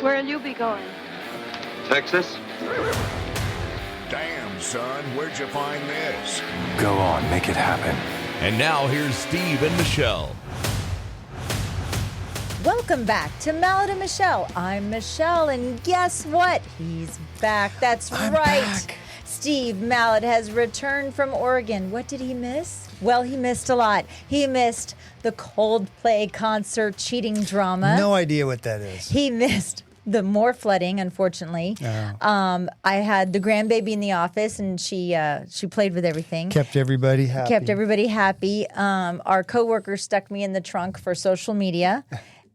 Where'll you be going? Texas? Damn, son, where'd you find this? Go on, make it happen. And now here's Steve and Michelle. Welcome back to Mallet and Michelle. I'm Michelle, and guess what? He's back. That's I'm right. back. Steve Mallet has returned from Oregon. What did he miss? Well, he missed a lot. He missed the Coldplay concert cheating drama. No idea what that is. He missed the more flooding, unfortunately. Oh. I had the grandbaby in the office, and she played with everything. Kept everybody happy. Kept everybody happy. Our coworker stuck me in the trunk for social media.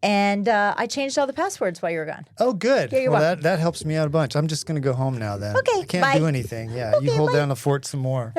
And I changed all the passwords while you were gone. Oh, good. Yeah, you're well, welcome. that helps me out a bunch. I'm just going to go home now then. Okay, I can't bye. do anything. Yeah, Okay, you hold bye. down the fort some more.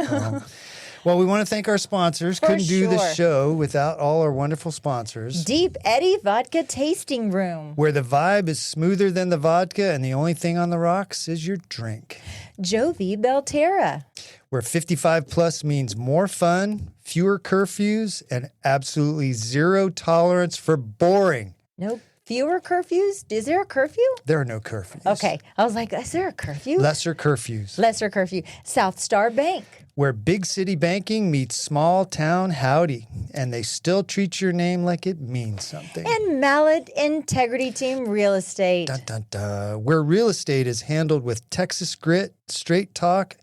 Well, we want to thank our sponsors. For Couldn't do the sure. show without all our wonderful sponsors. Deep Eddy Vodka Tasting Room. Where the vibe is smoother than the vodka and the only thing on the rocks is your drink. Jovi Belterra. Where 55 plus means more fun, fewer curfews, and absolutely zero tolerance for boring. No fewer curfews? Is there a curfew? There are no curfews. Okay. I was like, is there a curfew? Lesser curfews. Lesser curfew. South Star Bank. Where big city banking meets small town howdy, and they still treat your name like it means something. And Mallet Integrity Team Real Estate. Dun, dun, dun. Where real estate is handled with Texas grit, straight talk,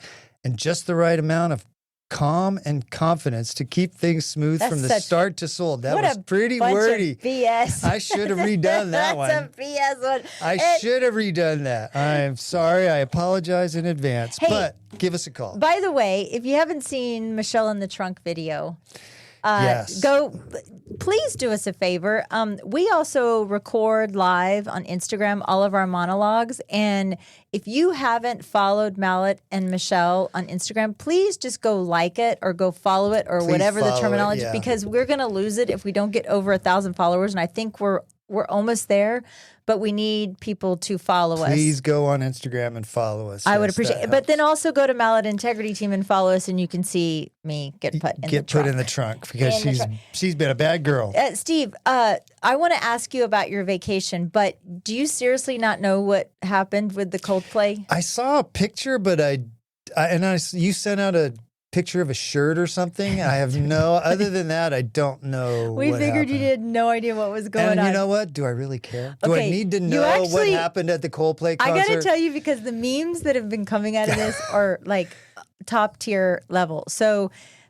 and just the right amount of calm and confidence to keep things smooth That's from the such- start to sold. That what was a pretty bunch wordy. Of BS. I should have redone that one. That's a BS one. I should have redone that. I'm sorry. I apologize in advance. Hey, but give us a call. By the way, if you haven't seen Michelle in the Trunk video, Yes. please do us a favor. We also record live on Instagram all of our monologues. And if you haven't followed Mallet and Michelle on Instagram, please just go like it or go follow it or Please whatever the follow it, terminology, yeah. because we're going to lose it if we don't get over 1,000 followers. And I think we're almost there, but we need people to follow us. Please go on Instagram and follow us. I would Yes, appreciate that it. But then helps. also go to Mallet Integrity Team and follow us, and you can see me get put in the Get trunk. put in the trunk because In the trunk. she's been a bad girl. Steve, I want to ask you about your vacation, but do you seriously not know what happened with the Coldplay? I saw a picture, but you sent out a picture of a shirt or something. I have no. Other than that, I don't know. We what figured you happened. had no idea what was going And on. you know what? Do I really care? Do I Okay, need to you know what actually- happened at the Coldplay concert? I got to tell you, because the memes that have been coming out of this are like top tier level. So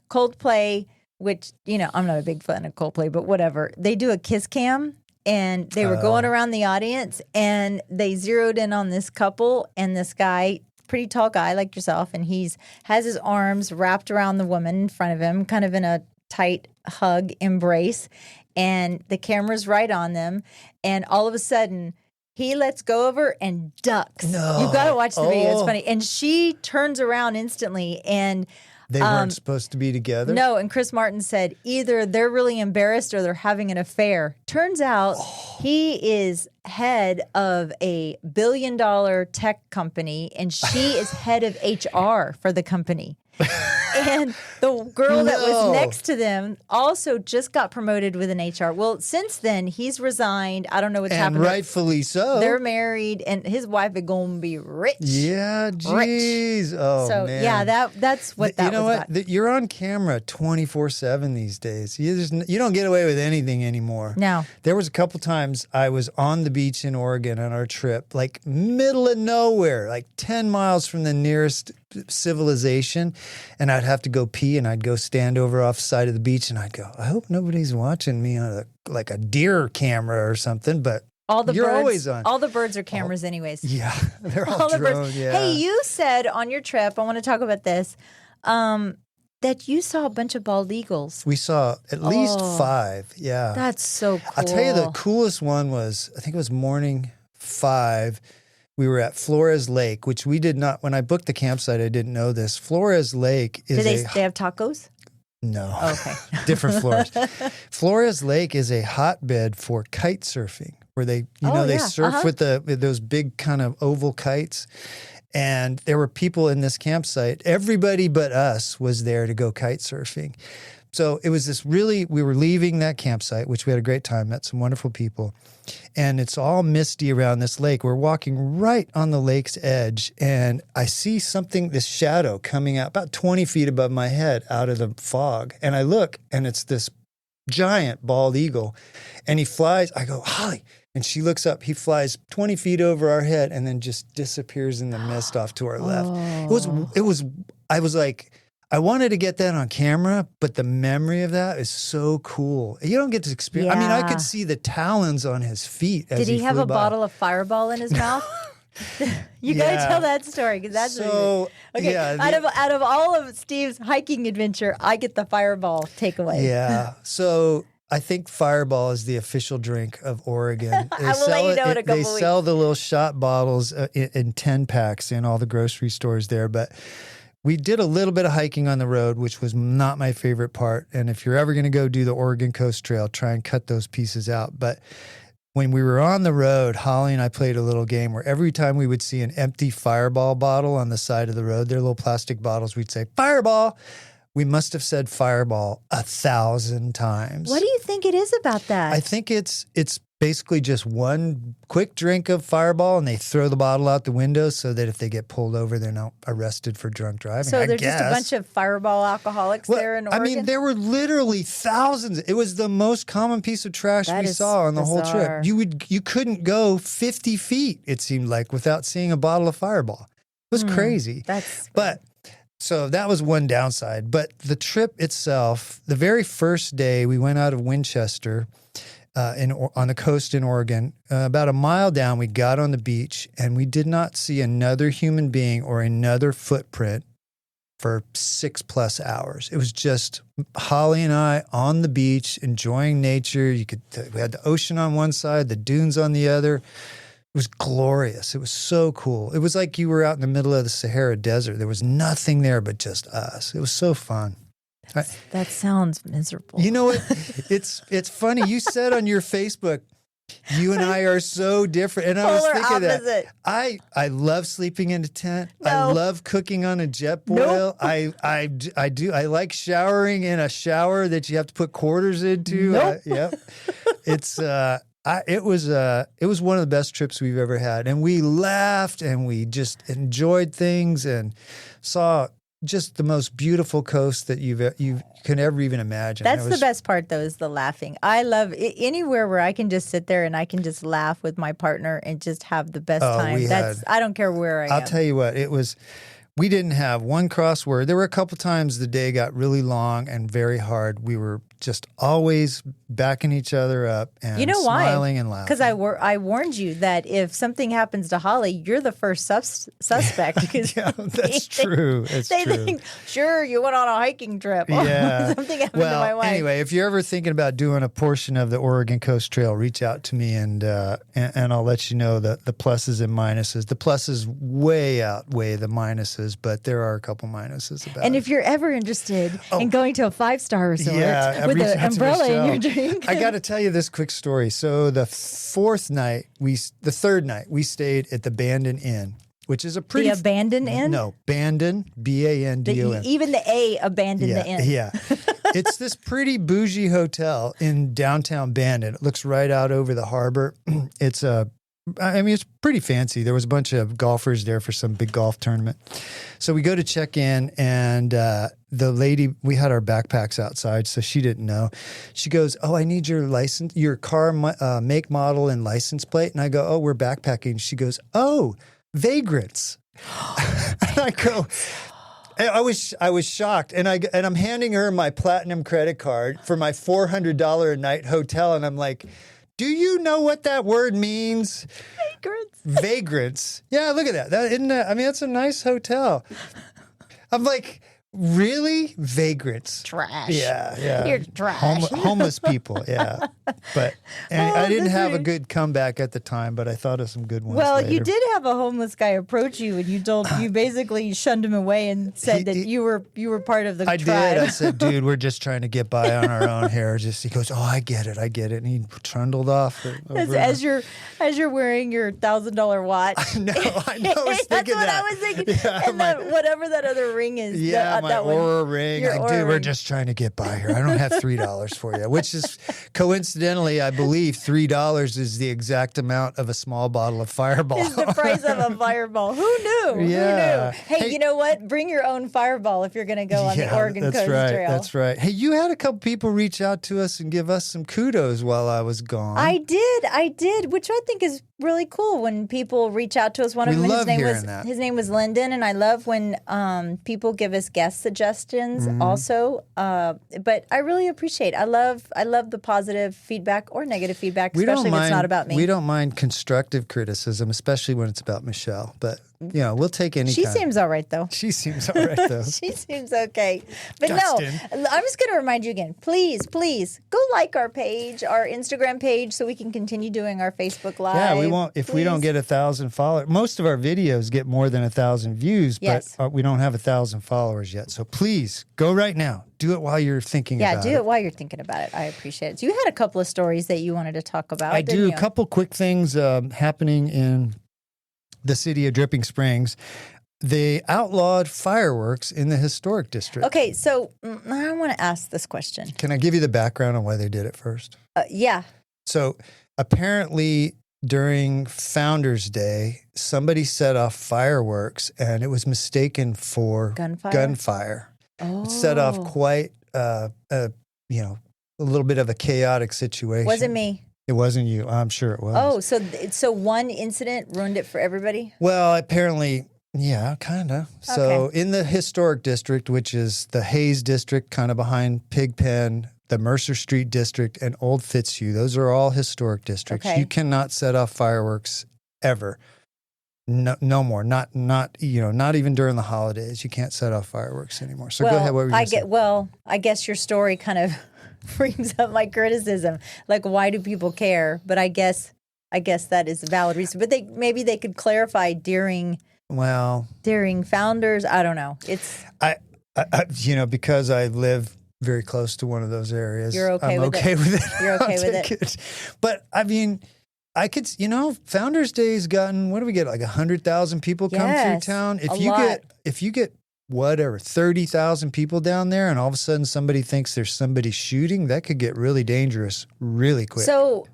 Coldplay, which, I'm not a big fan of Coldplay, but whatever. They do a kiss cam, and they were going around the audience, and they zeroed in on this couple, and this guy, pretty tall guy like yourself, and has his arms wrapped around the woman in front of him, kind of in a tight hug embrace, and the camera's right on them, and all of a sudden he lets go of her and ducks. No. You got to watch the video. It's Oh. funny. And she turns around instantly, and They weren't supposed to be together. no, and Chris Martin said either they're really embarrassed or they're having an affair. Turns out he is head of a $1 billion tech company, and she is head of HR for the company. And the girl that was No. next to them also just got promoted with an HR. Well, since then, he's resigned. I don't know what's and happened. rightfully so. They're married, and his wife is going to be rich. Yeah, geez. Oh, So, man. yeah, that's what that you know was what? about. You're on camera 24/7 these days. You don't get away with anything anymore. No. There was a couple times I was on the beach in Oregon on our trip, like middle of nowhere, like 10 miles from the nearest civilization, and I'd have to go pee, and I'd go stand over off the side of the beach, and I'd go, I hope nobody's watching me on a deer camera or something, but you're birds, always on. All the birds are cameras, anyways. Yeah, they're all the drone, birds. yeah. Hey, you said on your trip, I want to talk about this, that you saw a bunch of bald eagles. We saw at least Oh. 5, yeah. That's so cool. I'll tell you, the coolest one was, I think it was morning 5. We were at Flores Lake, which we did not, when I booked the campsite, I didn't know this. Flores Lake is Do they have tacos? no, Oh, okay. different Flores. Flores Lake is a hotbed for kite surfing, where they, Oh, they yeah. surf with those big kind of oval kites. And there were people in this campsite. Everybody but us was there to go kite surfing. So it was we were leaving that campsite, which we had a great time, met some wonderful people. And it's all misty around this lake. We're walking right on the lake's edge, and I see this shadow coming out about 20 feet above my head out of the fog. And I look, and it's this giant bald eagle. And he flies. I go, Holly. And she looks up. He flies 20 feet over our head and then just disappears in the mist off to our left. I was like, I wanted to get that on camera, but the memory of that is so cool. You don't get to experience. I mean, I could see the talons on his feet. As Did he have flew a by. bottle of Fireball in his mouth? You gotta tell that story because that's so. Okay. Yeah, out of all of Steve's hiking adventure, I get the Fireball takeaway. Yeah. So I think Fireball is the official drink of Oregon. I will let you know in a couple They weeks. sell the little shot bottles in 10 packs in all the grocery stores there, but. We did a little bit of hiking on the road, which was not my favorite part. And if you're ever going to go do the Oregon Coast Trail, try and cut those pieces out. But when we were on the road, Holly and I played a little game where every time we would see an empty Fireball bottle on the side of the road, they're little plastic bottles, we'd say, Fireball. We must have said Fireball 1,000 times. What do you think it is about that? I think it's basically just one quick drink of Fireball, and they throw the bottle out the window so that if they get pulled over, they're not arrested for drunk driving. So there's just a bunch of Fireball alcoholics there in Oregon? I mean, there were literally thousands. It was the most common piece of trash we saw on the whole bizarre. trip. You couldn't go 50 feet, it seemed like, without seeing a bottle of Fireball. It was crazy. So that was one downside. But the trip itself, the very first day we went out of Winchester on the coast in Oregon, about a mile down, we got on the beach and we did not see another human being or another footprint for 6+ hours. It was just Holly and I on the beach enjoying nature. We had the ocean on one side, the dunes on the other. It was glorious. It was so cool. It was like you were out in the middle of the Sahara Desert. There was nothing there but just us. It was so fun. That sounds miserable. You know what? It's funny. You said on your Facebook, you and I are so different. And I was thinking that. I love sleeping in a tent. No. I love cooking on a jet boil. Nope. I do. I like showering in a shower that you have to put quarters into. Nope. Yep. It was one of the best trips we've ever had. And we laughed and we just enjoyed things and saw just the most beautiful coast that you can ever even imagine. That's the best part, though, is the laughing. I love anywhere where I can just sit there and I can just laugh with my partner and just have the best time. I don't care where I am. I'll tell you what, we didn't have one crossword. There were a couple times the day got really long and very hard. We were just always backing each other up and smiling and laughing. Because I warned you that if something happens to Holly, you're the first suspect. Yeah, that's true. They think, sure, you went on a hiking trip. Yeah. Something happened to my wife. Anyway, if you're ever thinking about doing a portion of the Oregon Coast Trail, reach out to me and I'll let you know the pluses and minuses. The pluses way outweigh the minuses, but there are a couple minuses about it. And if you're ever interested in going to a 5-star resort with an umbrella in your drink. I got to tell you this quick story. So the third night, we stayed at the Bandon Inn, which is a pretty... The Abandon Inn? No, Bandon, B-A-N-D-O-N. Even the A abandoned the inn. Yeah. It's this pretty bougie hotel in downtown Bandon. It looks right out over the harbor. It's pretty fancy. There was a bunch of golfers there for some big golf tournament. So we go to check in, and the lady, we had our backpacks outside, so she didn't know. She goes, "Oh, I need your car make, model, and license plate." And I go, "Oh, we're backpacking." She goes, "Oh, vagrants." And I go, I was shocked, and I'm handing her my platinum credit card for my $400 a night hotel, and I'm like, "Do you know what that word means?" Vagrants. Vagrants. Yeah, look at that. Isn't that? I mean, that's a nice hotel. I'm like, really? Vagrants. Trash. Yeah. You're trash. Homeless people, yeah. But I didn't have a weird. good comeback at the time, but I thought of some good ones. Well, later. you did have a homeless guy approach you, and you basically shunned him away and said that you were part of the I tribe. did. I said, "Dude, we're just trying to get by on our own here." He goes, "Oh, I get it. And he trundled off. As you're wearing your $1,000 watch. I know. I was That's thinking what that. I was thinking. Yeah, and whatever that other ring is. Yeah, my that one. Aura ring. Your Like, Aura dude, we're ring. just trying to get by here. I don't have $3 for you, which is coincidentally, I believe $3 is the exact amount of a small bottle of Fireball. Is the price of a Fireball. Who knew? Yeah. Who knew? Hey, you know what? Bring your own Fireball if you're going to go on the Oregon that's Coast right. Trail. That's right. Hey, you had a couple people reach out to us and give us some kudos while I was gone. I did, which I think is really cool when people reach out to us. One of We them, love hearing that. his name was Lyndon, and I love when people give us guest suggestions Mm-hmm. also. But I really appreciate. I love the positive feedback or negative feedback, especially if it's not about me. We don't mind constructive criticism, especially when it's about Michelle. But we'll take any. She kind. seems all right though. She seems all right though. She seems okay. But Dustin. no, I'm just going to remind you again, please go like our page, our Instagram page, so we can continue doing our Facebook Live. Yeah, we won't if we don't Please. get 1,000 followers. Most of our videos get more than 1,000 views, Yes. but we don't have 1,000 followers yet. So please go right now. Do it while you're thinking Yeah, about do it while you're thinking about it. I appreciate it. So you had a couple of stories that you wanted to talk about. I didn't do. you? A couple quick things happening in the city of Dripping Springs. They outlawed fireworks in the historic district. Okay, so I want to ask this question. Can I give you the background on why they did it first? Yeah. So apparently during Founders Day, somebody set off fireworks and it was mistaken for gunfire. Oh. It set off quite, a little bit of a chaotic situation. Wasn't me. It wasn't you. I'm sure it was. Oh, so one incident ruined it for everybody? Well, apparently, yeah, kind of. So in the historic district, which is the Hayes district, kind of behind Pigpen, the Mercer Street district, and Old Fitzhugh, those are all historic districts. Okay. You cannot set off fireworks ever. No more. Not even during the holidays. You can't set off fireworks anymore. So go ahead. What were you going to say? I guess your story kind of brings up my criticism. Like, why do people care? But I guess that is a valid reason. But maybe they could clarify during Founders. I don't know. It's I because I live very close to one of those areas. You're okay I'm with okay it. with it. You're okay I'll with take it. But I mean, I could, Founders Day's gotten, what do we get? Like 100,000 people come through Yes, town. a lot. If you get whatever, 30,000 people down there and all of a sudden somebody thinks there's somebody shooting, that could get really dangerous really quick. So,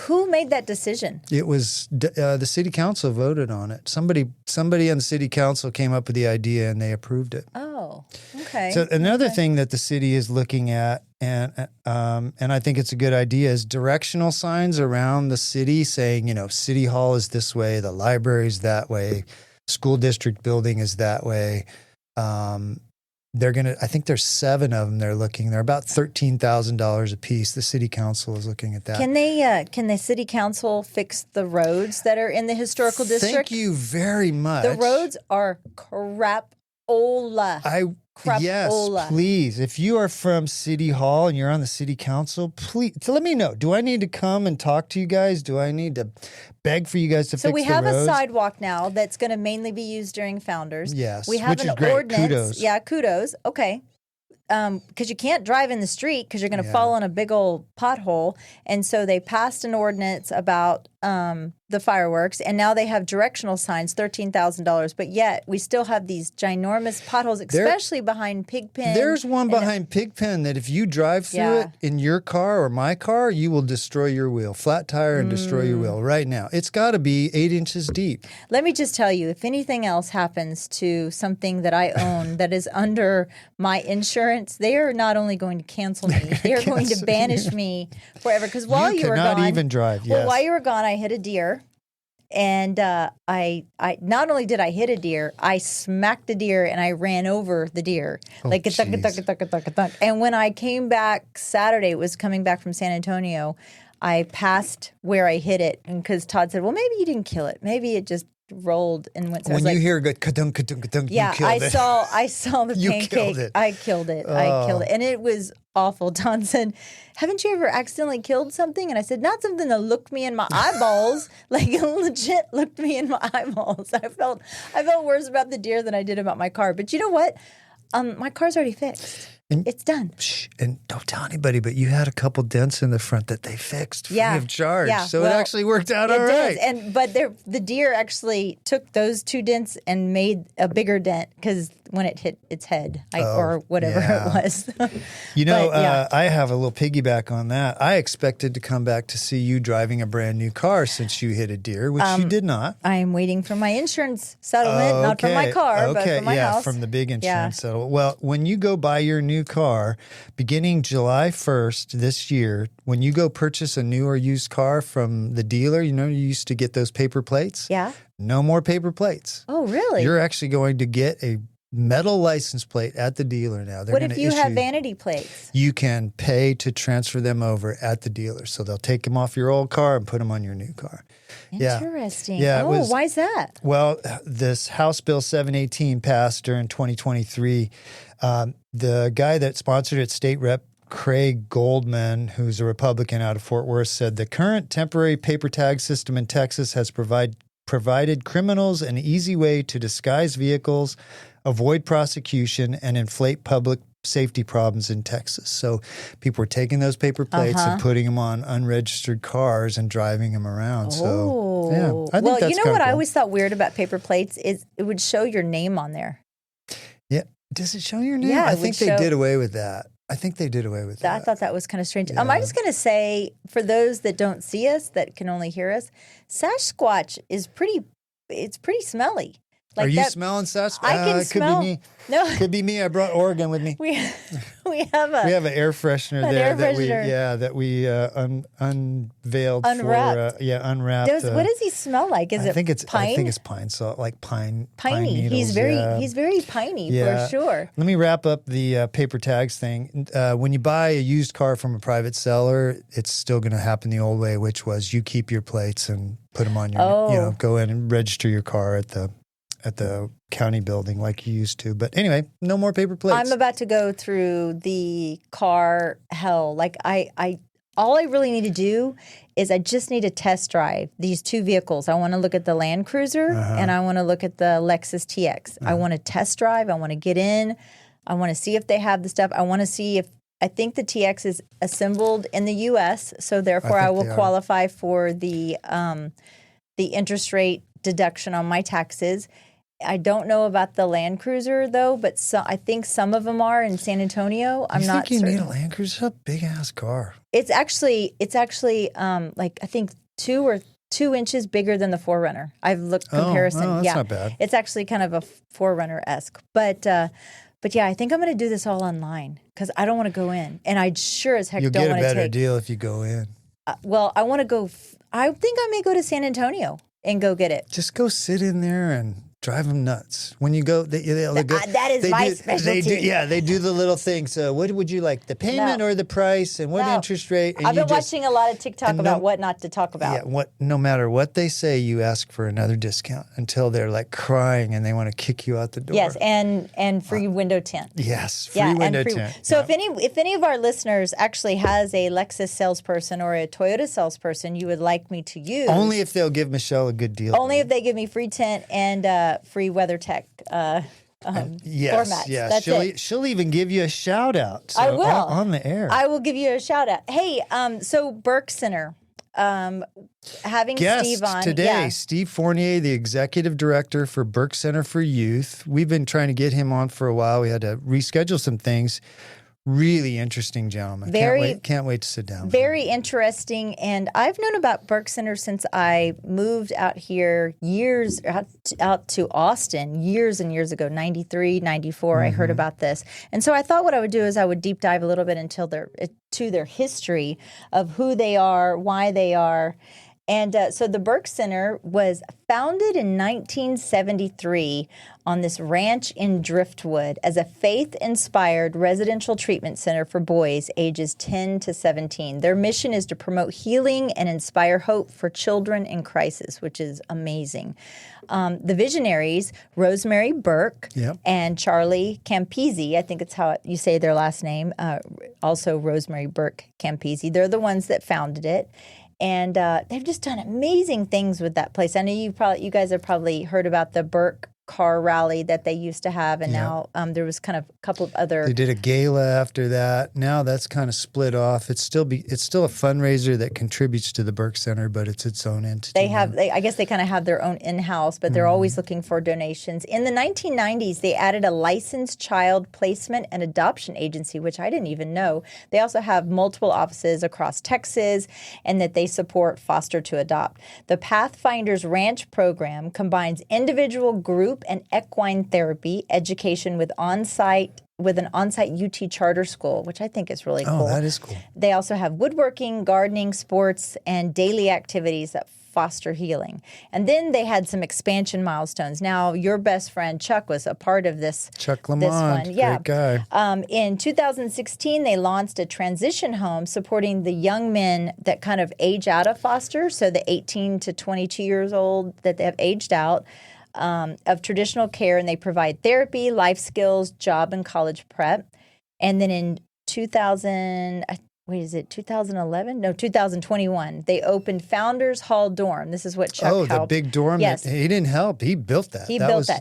who made that decision? It was the city council voted on it. Somebody on the city council came up with the idea and they approved it. Oh, okay. So another thing that the city is looking at, and I think it's a good idea, is directional signs around the city saying, City Hall is this way, the library is that way, school district building is that way. I think there's 7 of them they're looking. They're about $13,000 a piece. The city council is looking at that. Can the city council fix the roads that are in the historical district? Thank you very much. The roads are crapola. Yes, crapola. please. If you are from City Hall and you're on the city council, please let me know. Do I need to come and talk to you guys? Do I need to beg for you guys to fix the roads? So we have a sidewalk now that's going to mainly be used during Founders. Yes, we have which an is great. ordinance. Kudos. Yeah, kudos. Okay. Because you can't drive in the street because you're going to Yeah. fall on a big old pothole. And so they passed an ordinance about the fireworks, and now they have directional signs, $13,000. But yet we still have these ginormous potholes, especially behind Pigpen. There's one behind Pigpen that if you drive through it in your car or my car, you will destroy your wheel, flat tire and destroy your wheel right now. It's got to be 8 inches deep. Let me just tell you, if anything else happens to something that I own that is under my insurance, they are not only going to cancel me, they are going to banish me forever. Because while you were cannot gone, even drive. well, Yes. while you were gone, I hit a deer. And I not only did I hit a deer, I smacked a deer and I ran over the deer. Like a thunk, a thunk, a thunk, a thunk, a thunk. And when I came back Saturday, it was coming back from San Antonio, I passed where I hit it. And because Todd said, well, maybe you didn't kill it. Maybe it just rolled and went. So I was When you like, hear a good ka-dunk, ka-dunk, ka-dunk, yeah, you killed it. I saw the You pancake. killed it. I killed it. I killed it. And it was awful. Don said, haven't you ever accidentally killed something? And I said, not something that looked me in my eyeballs, like legit looked me in my eyeballs. I felt worse about the deer than I did about my car. But you know what? My car's already fixed. It's done. Shh, and don't tell anybody, but you had a couple dents in the front that they fixed free of charge. Yeah. So it Well, actually worked out It all right. does. But the deer actually took those 2 dents and made a bigger dent because when it hit its head or whatever it was. You know, But, yeah. I have a little piggyback on that. I expected to come back to see you driving a brand new car since you hit a deer, which you did not. I am waiting for my insurance settlement, not from my car, but from my house. From the big insurance settlement. Well, when you go buy your new car, beginning July 1st this year, when you go purchase a new or used car from the dealer, you used to get those paper plates? Yeah. No more paper plates. Oh, really? You're actually going to get a metal license plate at the dealer now. They're What if gonna you have issue- vanity plates? You can pay to transfer them over at the dealer. So they'll take them off your old car and put them on your new car. Interesting. Yeah, it was- why is that? Well, this House Bill 718 passed during 2023. The guy that sponsored it, State Rep Craig Goldman, who's a Republican out of Fort Worth, said the current temporary paper tag system in Texas has provided criminals an easy way to disguise vehicles, avoid prosecution, and inflate public safety problems in Texas. So people were taking those paper plates and putting them on unregistered cars and driving them around. So, yeah, I think that's you know what I cool. always thought weird about paper plates is it would show your name on there. Yeah. Does it show your name? Yeah, I it think would they show- did away with that. I think they did away with I that. thought that was kind of strange. I'm just going to say, for those that don't see us, that can only hear us, Sasquatch is it's pretty smelly. Are you that- smelling Sasquatch? I can Could smell. be me. No, Could be me. I brought Oregon with me. we have We have an air freshener An there air that we unveiled Unwrapped. for unwrapped. what does he smell like? Is I think it pine? I think it's pine salt, like pine piney. needles. He's very piney for sure. Let me wrap up the paper tags thing. When you buy a used car from a private seller, it's still going to happen the old way, which was you keep your plates and put them on your, go in and register your car at the county building like you used to. But anyway, no more paper plates. I'm about to go through the car hell. Like all I really need to do is I just need to test drive these 2 vehicles. I want to look at the Land Cruiser and I want to look at the Lexus TX. I want to test drive. I want to get in. I want to see if they have the stuff. I want to see if I think the TX is assembled in the U.S., so therefore I will qualify for the interest rate deduction on my taxes. I don't know about the Land Cruiser though, but I think some of them are in San Antonio. I'm not think you certain. need a Land Cruiser? It's a big ass car. It's actually like I think 2 inches bigger than the 4Runner. I've looked comparison. Oh, that's not bad. It's actually kind of a 4Runner-esque. But yeah, I think I'm going to do this all online because I don't want to go in, and I sure as heck You'll don't get a want to better take. deal if you go in. Well, I want to go. I think I may go to San Antonio and go get it. Just go sit in there and drive them nuts. When you go, they go. That is my specialty. They do the little thing. So, what would you like, the payment No. or the price, and what No. interest rate? And I've you been just- watching a lot of TikTok and about no- what not to talk about. Yeah, no matter what they say, you ask for another discount until they're like crying and they want to kick you out the door. Yes, and free window tint. Yes, free window tint. So Yeah. if any of our listeners actually has a Lexus salesperson or a Toyota salesperson you would like me to use, Only if they'll give Michelle a good deal. only if they give me free tint and free WeatherTech Yes, formats. yes. That's it. She'll even give you a shout out. I will on the air. I will give you a shout out. Hey, so Burke Center, having Guest Steve on today, yeah. Steve Fournier, the executive director for Burke Center for Youth. We've been trying to get him on for a while. We had to reschedule some things. Really interesting gentleman. Can't wait to sit down. Very interesting. And I've known about Burke Center since I moved out here out to Austin years and years ago, 93, 94. I heard about this. And so I thought what I would do is I would deep dive a little bit to their history of who they are, why they are. And so the Burke Center was founded in 1973 on this ranch in Driftwood as a faith-inspired residential treatment center for boys ages 10 to 17. Their mission is to promote healing and inspire hope for children in crisis, which is amazing. The visionaries, Rosemary Burke Yep. and Charlie Campisi, I think it's how you say their last name, also Rosemary Burke Campisi, they're the ones that founded it. And they've just done amazing things with that place. I know you guys have probably heard about the Burke car rally that they used to have, and now there was kind of a couple of other. They did a gala after that. Now that's kind of split off. It's still a fundraiser that contributes to the Burke Center, but it's its own entity. I guess they kind of have their own in-house, but they're always looking for donations. In the 1990s, they added a licensed child placement and adoption agency, which I didn't even know. They also have multiple offices across Texas, and that they support foster to adopt. The Pathfinders Ranch program combines individual, group, and equine therapy education with an on-site UT charter school, which I think is really cool. Oh, that is cool. They also have woodworking, gardening, sports, and daily activities that foster healing. And then they had some expansion milestones. Now, your best friend Chuck was a part of this. Chuck Lamont, great guy. In 2016, they launched a transition home supporting the young men that kind of age out of foster, so the 18 to 22 years old that they have aged out of traditional care, and they provide therapy, life skills, job and college prep. And then in 2011? No, 2021. They opened Founders Hall Dorm. This is what Chuck helped. Oh, the big dorm. Yes. He didn't help. He built that.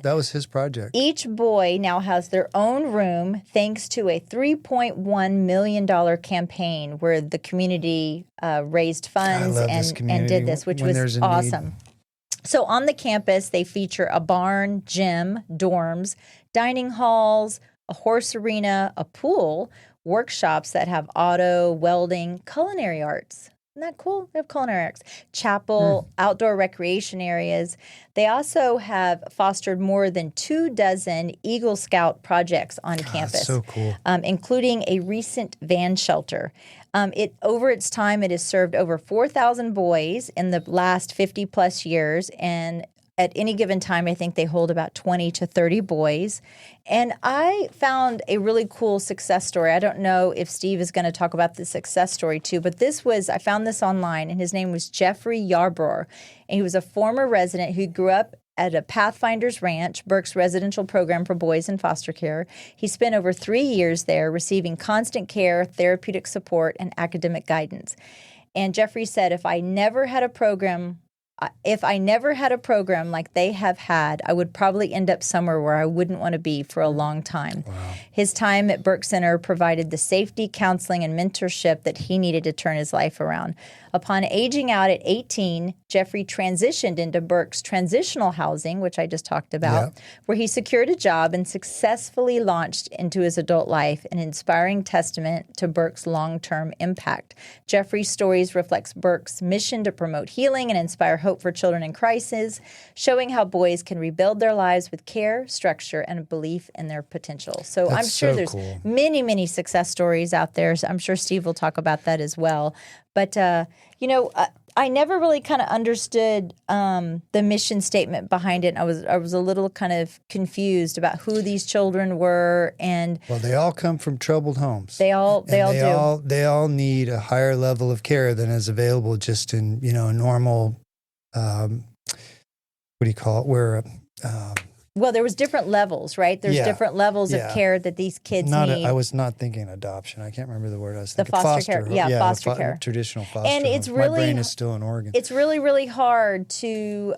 That was his project. Each boy now has their own room thanks to a $3.1 million campaign where the community raised funds and did this, which was awesome. So on the campus, they feature a barn, gym, dorms, dining halls, a horse arena, a pool, workshops that have auto, welding, culinary arts. Isn't that cool? They have culinary arts, chapel, outdoor recreation areas. They also have fostered more than 24 Eagle Scout projects on campus. So cool. Including a recent van shelter. Over its time, it has served over 4,000 boys in the last 50 plus years, and at any given time, I think they hold about 20 to 30 boys. And I found a really cool success story. I don't know if Steve is going to talk about the success story too, but I found this online, and his name was Jeffrey Yarbrough. And he was a former resident who grew up at a Pathfinders Ranch, Burke's residential program for boys in foster care. He spent over 3 years there receiving constant care, therapeutic support, and academic guidance. And Jeffrey said, if I never had a program like they have had, I would probably end up somewhere where I wouldn't want to be for a long time. Wow. His time at Burke Center provided the safety, counseling, and mentorship that he needed to turn his life around. Upon aging out at 18, Jeffrey transitioned into Burke's transitional housing, which I just talked about, where he secured a job and successfully launched into his adult life, an inspiring testament to Burke's long-term impact. Jeffrey's stories reflects Burke's mission to promote healing and inspire hope for children in crisis, showing how boys can rebuild their lives with care, structure, and a belief in their potential. So I'm sure there's many, many success stories out there. So I'm sure Steve will talk about that as well. But, I never really kind of understood the mission statement behind it. I was a little kind of confused about who these children were, and they all come from troubled homes. They all do. They all need a higher level of care than is available just in a normal. What do you call it? Where. Well, there was different levels, right? There's different levels of care that these kids need. I was not thinking adoption. I can't remember the word I was thinking. The foster care. Yeah, foster care. Traditional foster And it's homes. really, my brain is still in Oregon. It's really, really hard to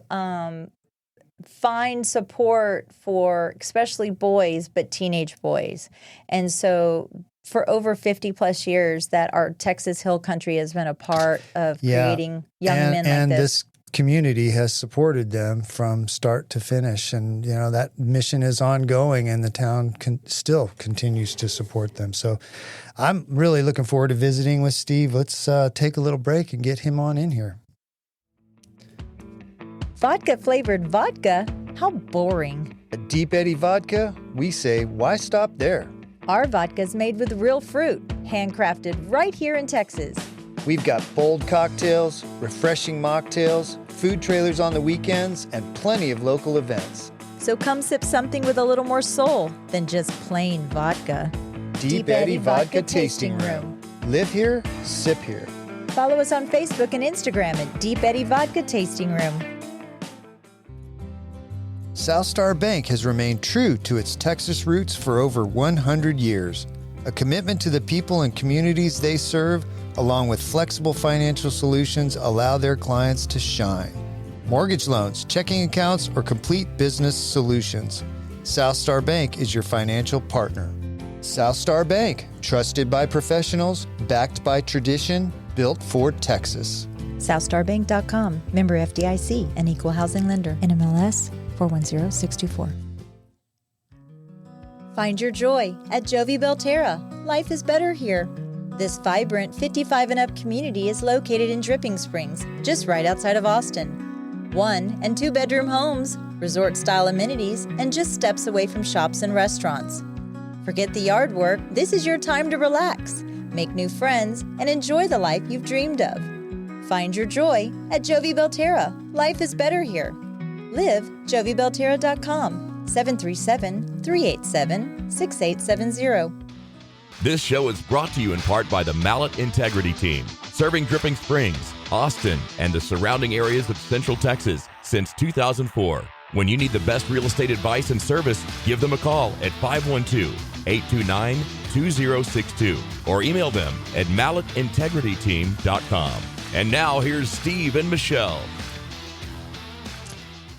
find support for especially boys, but teenage boys. And so for over 50 plus years that our Texas Hill Country has been a part of creating young men like this. This community has supported them from start to finish, and that mission is ongoing, and the town still continues to support them. So I'm really looking forward to visiting with Steve. Let's take a little break and get him on in here. Vodka-flavored vodka? How boring. At Deep Eddy Vodka, we say, why stop there? Our vodka is made with real fruit, handcrafted right here in Texas. We've got bold cocktails, refreshing mocktails, food trailers on the weekends, and plenty of local events. So come sip something with a little more soul than just plain vodka. Deep Eddy Vodka Tasting Room. Live here, sip here. Follow us on Facebook and Instagram at Deep Eddy Vodka Tasting Room. South Star Bank has remained true to its Texas roots for over 100 years. A commitment to the people and communities they serve, along with flexible financial solutions, allow their clients to shine. mortgage loans, checking accounts, or complete business solutions. Southstar Bank is your financial partner. Southstar Bank, trusted by professionals, backed by tradition, built for Texas. SouthstarBank.com. Member FDIC, an equal housing lender. NMLS 410624. Find your joy at Jovi Belterra. Life is better here. This vibrant 55 and up community is located in Dripping Springs, just right outside of Austin. 1 and 2 bedroom homes, resort style amenities, and just steps away from shops and restaurants. Forget the yard work. This is your time to relax, make new friends, and enjoy the life you've dreamed of. Find your joy at Jovi Belterra. Life is better here. Live JoviBelterra.com. 737-387-6870. This show is brought to you in part by the Mallet Integrity Team, serving Dripping Springs, Austin, and the surrounding areas of Central Texas since 2004. When you need the best real estate advice and service, give them a call at 512-829-2062 or email them at malletintegrityteam.com. And now here's Steve and Michelle.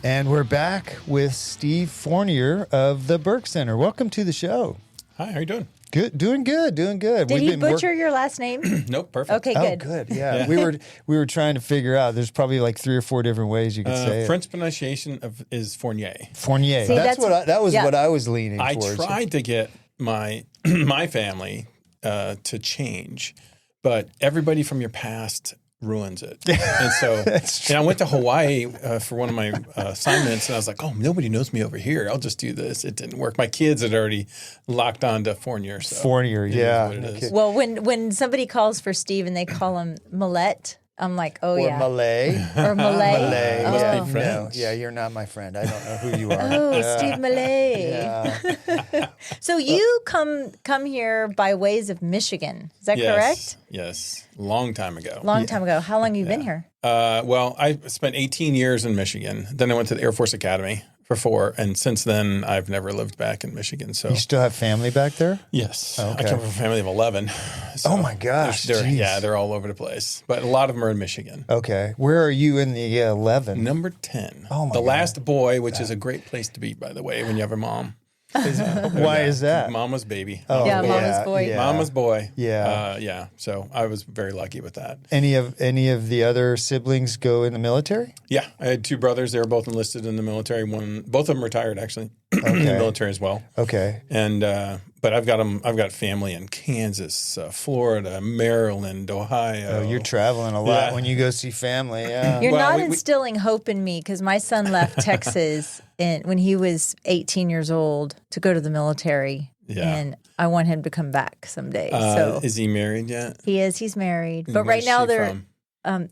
And we're back with Steve Fournier of the Burke Center. Welcome to the show. Hi, how you doing? Good, doing good. Did he butcher your last name? Nope, perfect. Okay, Oh, good. good. Yeah. We were trying to figure out. There's probably like 3 or 4 different ways you could say French pronunciation is Fournier. it. Fournier. See, that was yeah. what I was leaning I towards. tried to get my my family to change, but everybody from your past ruins it. And so and I went to Hawaii for one of my assignments, and I was like, oh, nobody knows me over here. I'll just do this. It didn't work. My kids had already locked on to Fournier. So Fournier, it is yeah. what it is. Okay. Well, when somebody calls for Steve and they call him Millette, I'm like, oh, Or yeah. Malay. Or Malay. Malay. Oh. Must be No, friends. yeah, you're not my friend. I don't know who you are. Oh, Yeah. Steve Malay. Yeah. So you come here by ways of Michigan. Is that correct? Yes. Long time ago. Long time ago. How long have you been here? Well, I spent 18 years in Michigan. Then I went to the Air Force Academy for 4, and since then I've never lived back in Michigan. So You still have family back there? yes, Okay. I come from a family of 11. So Oh my gosh, geez. they're all over the place, but a lot of them are in Michigan. Okay. Where are you in the 11? Number 10, Oh my the God. last boy, which is a great place to be, by the way, when you have a mom. Why is that? Mama's baby. Oh, Yeah, mama's boy. yeah. Mama's boy. Yeah. Yeah. So I was very lucky with that. Any of the other siblings go in the military? Yeah, I had 2 brothers. They were both enlisted in the military. Both of them retired actually in the military as well. Okay. And but I've got family in Kansas, Florida, Maryland, Ohio. Oh, you're traveling a lot Yeah. when you go see family. Yeah. You're Well, not we- instilling hope in me because my son left Texas when he was 18 years old to go to the military. Yeah. And I want him to come back someday. So Is he married yet? he is. He's married. But Where's right now she they're. from?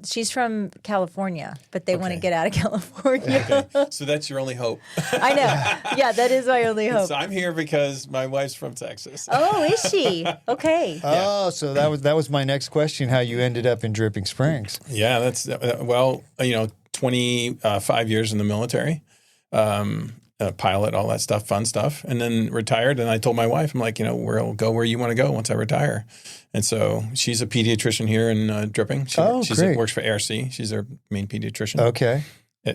She's from California, but they want to Okay. get out of California. Okay, so that's your only hope. I know. Yeah, that is my only hope. So I'm here because my wife's from Texas. Oh, is she? Okay. Oh, so that was my next question. How you ended up in Dripping Springs? Yeah, that's 25 years in the military, pilot, all that stuff, fun stuff, and then retired. And I told my wife, I'm like, we'll go where you want to go once I retire. And so she's a pediatrician here in Dripping. She Great. works for ARC. She's our main pediatrician. Okay.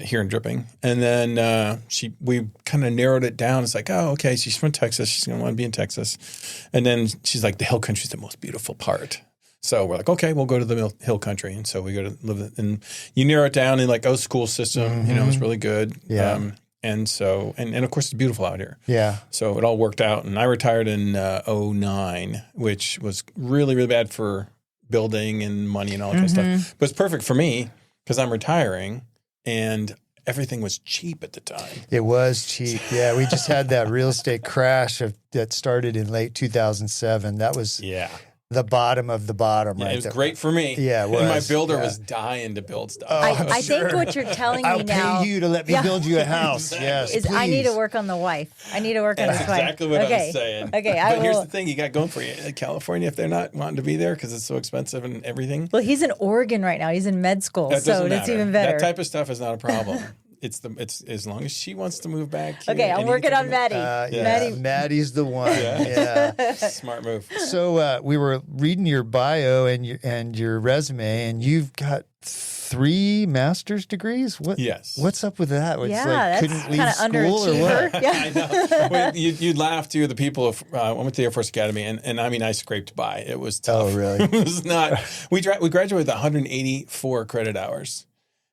Here in Dripping. And then we kind of narrowed it down. It's like, oh, okay, she's from Texas. She's going to want to be in Texas. And then she's like, the hill country is the most beautiful part. So we're like, okay, we'll go to the hill country. And so we go to live, and you narrow it down in like, school system, it's really good. Yeah. And so, and of course it's beautiful out here. Yeah. So it all worked out. And I retired in 2009, which was really, really bad for building and money and all that kind of stuff. But it's perfect for me because I'm retiring and everything was cheap at the time. It was cheap. Yeah, we just had that real estate crash that started in late 2007. That was the bottom of the bottom, Yeah, right? it was there. great for me. Yeah, it And my was. builder Yeah. was dying to build stuff. I think what you're telling I'll me now pay you to let me Yeah. build you a house. Yes, is I need please. to work on the wife. I need to work on That's his wife. exactly what okay. I was saying. Okay, but here's the thing you got going for you. In California, if they're not wanting to be there because it's so expensive and everything, Well, he's in Oregon right now. He's in med school, that so doesn't that's matter. even better. That type of stuff is not a problem. It's as long as she wants to move back. Here, Okay, I'm working on anything- Maddie. Yeah, Maddie's the one. Yeah. Smart move. So we were reading your bio and your resume, and you've got 3 master's degrees? What? Yes. What's up with that? It's Yeah, like, that's couldn't leave kind of school or what? underachiever. Yeah. I know. Well, you'd laugh too. The people of, I went to the Air Force Academy, and I mean, I scraped by. It was tough. Oh, really? It was not. We graduated with 184 credit hours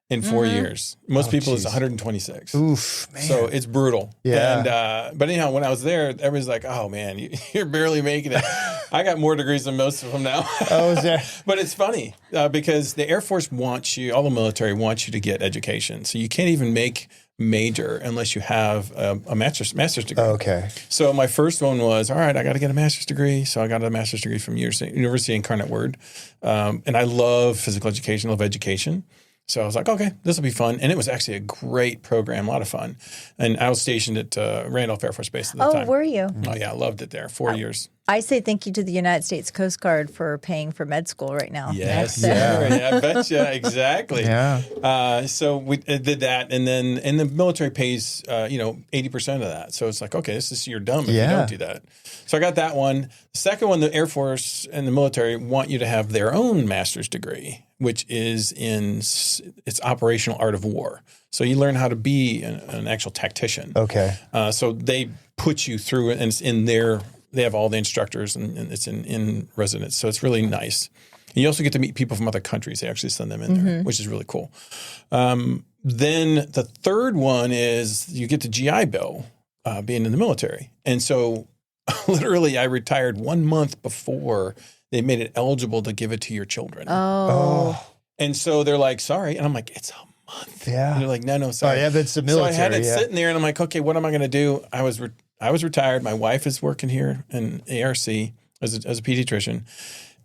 in 4 years. Most people it's geez. 126. Oof, man. So it's brutal. Yeah. And but anyhow, when I was there, everybody's like, "Oh man, you're barely making it." I got more degrees than most of them now. Oh, is there? But it's funny because the Air Force wants you, all the military wants you to get education. So you can't even make major unless you have a master's degree. Okay. So my first one was, all right, I got to get a master's degree. So I got a master's degree from University Incarnate Word. And I love physical education, love education. So I was like, okay, this will be fun. And it was actually a great program, a lot of fun. And I was stationed at Randolph Air Force Base at the time. Oh, were you? Oh, yeah, I loved it there. 4 years. I say thank you to the United States Coast Guard for paying for med school right now. Yes, That's, yeah, I bet you. Exactly. Yeah. So we did that. And the military pays, 80% of that. So it's like, okay, you're dumb if you don't do that. So I got that one. The second one, the Air Force and the military want you to have their own master's degree, which is it's operational art of war. So you learn how to be an actual tactician. Okay. So they put you through it, and it's in their. They have all the instructors, and it's in residence. So it's really nice. And you also get to meet people from other countries. They actually send them in there, which is really cool. Then the third one is you get the GI Bill being in the military. And so literally I retired 1 month before they made it eligible to give it to your children. Oh. And so they're like, sorry. And I'm like, it's a month. Yeah. And they're like, no, sorry. Oh, yeah, that's the military. So I had it sitting there, and I'm like, okay, what am I going to do? I was retired. My wife is working here in ARC as a pediatrician.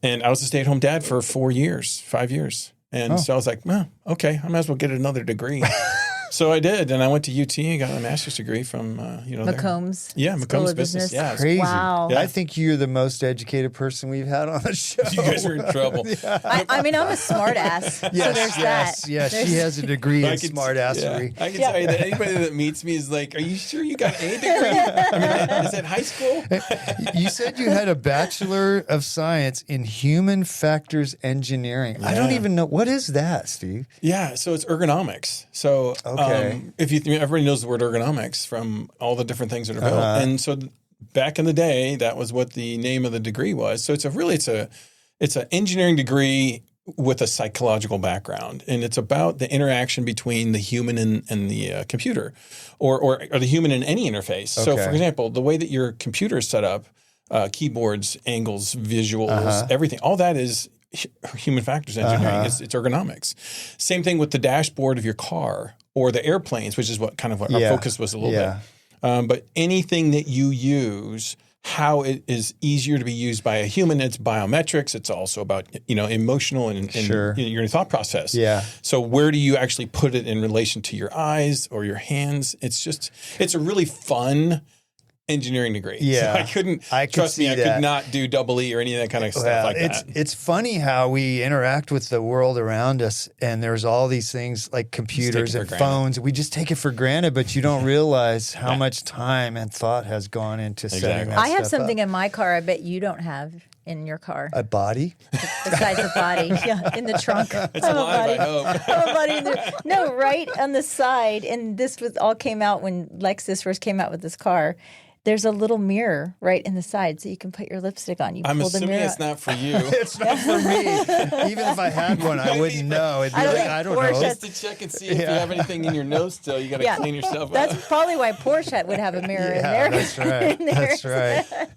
And I was a stay-at-home dad for 5 years. And so I was like, well, okay, I might as well get another degree. So I did. And I went to UT and got a master's degree from, McCombs. Yeah, School McCombs of Business. Yeah. Crazy. Wow. I think you're the most educated person we've had on the show. You guys are in trouble. I mean, I'm a smart ass. So there's that. Yes, There's- she has a degree in I can- smartassery. I can tell you that anybody that meets me is like, are you sure you got a degree? I mean, is it high school? You said you had a Bachelor of Science in Human Factors Engineering. I don't Yeah. even know. What is that, Steve? Yeah, so it's ergonomics. So Okay. everybody knows the word ergonomics from all the different things that are built. And so back in the day, that was what the name of the degree was. So it's an engineering degree with a psychological background, and it's about the interaction between the human and the computer, or the human in any interface. So, Okay. for example, the way that your computer is set up, keyboards, angles, visuals, everything, all that is human factors engineering. It's ergonomics. Same thing with the dashboard of your car or the airplanes, which is what our focus was a little bit. But anything that you use, how it is easier to be used by a human, it's biometrics. It's also about, emotional and your thought process. Yeah. So where do you actually put it in relation to your eyes or your hands? It's a really fun engineering degree. Yeah. So I couldn't, I could trust me, see I that. could not do double E or any of that kind of stuff like that. It's funny how we interact with the world around us, and there's all these things like computers for and granted. phones. We just take it for granted, but you don't realize how much time and thought has gone into setting Exactly. that I have stuff something up. in my car I bet you don't have in your car. A body? Besides the body. Yeah, in the trunk. It's alive, I hope. I have a body in the, no, right on the side. And this all came out when Lexus first came out with this car. There's a little mirror right in the side, so you can put your lipstick on. You I'm pull the assuming mirror it's not for you. It's not for me. Even if I had one, I wouldn't know. It'd be I don't like, think I don't Porsche know. has- Just to check and see if you have anything in your nose still. You got to clean yourself up. That's probably why Porsche would have a mirror in there. That's right. In there. That's right.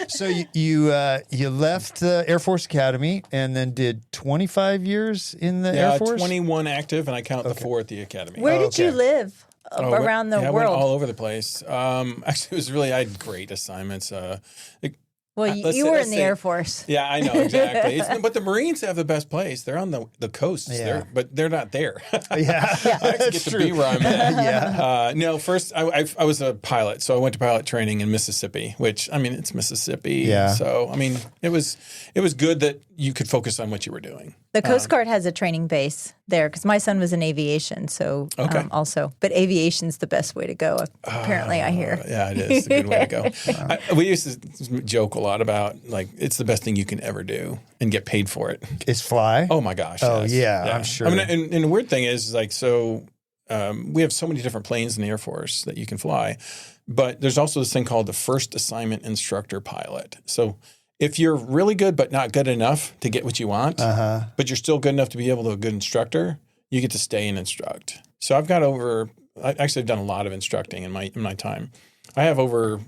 So you left the Air Force Academy and then did 25 years in the Air Force? 21 active, and I count the 4 at the academy. Where did you okay. live Oh, around the I went world? all over the place. Actually, I had great assignments. Well, let's you say- were let's in the say- Air Force. Yeah, I know, exactly. But the Marines have the best place. They're on the coasts, Yeah. but they're not there. Yeah, I actually get to be where I'm at. Yeah. No, first I was a pilot, so I went to pilot training in Mississippi, which, I mean, it's Mississippi. Yeah. So, I mean, it was good that you could focus on what you were doing. The Coast Guard has a training base there because my son was in aviation, so also. But aviation's the best way to go, apparently, I hear. Yeah, it is a good way to go. We used to joke a lot about, like, it's the best thing you can ever do and get paid for it. Is fly? Oh, my gosh. Oh, yes. yeah, I'm sure. I mean, and the weird thing is, like, so we have so many different planes in the Air Force that you can fly, but there's also this thing called the First Assignment Instructor Pilot. So if you're really good but not good enough to get what you want, but you're still good enough to be able to be a good instructor, you get to stay and instruct. So I've got I've done a lot of instructing in my time. I have over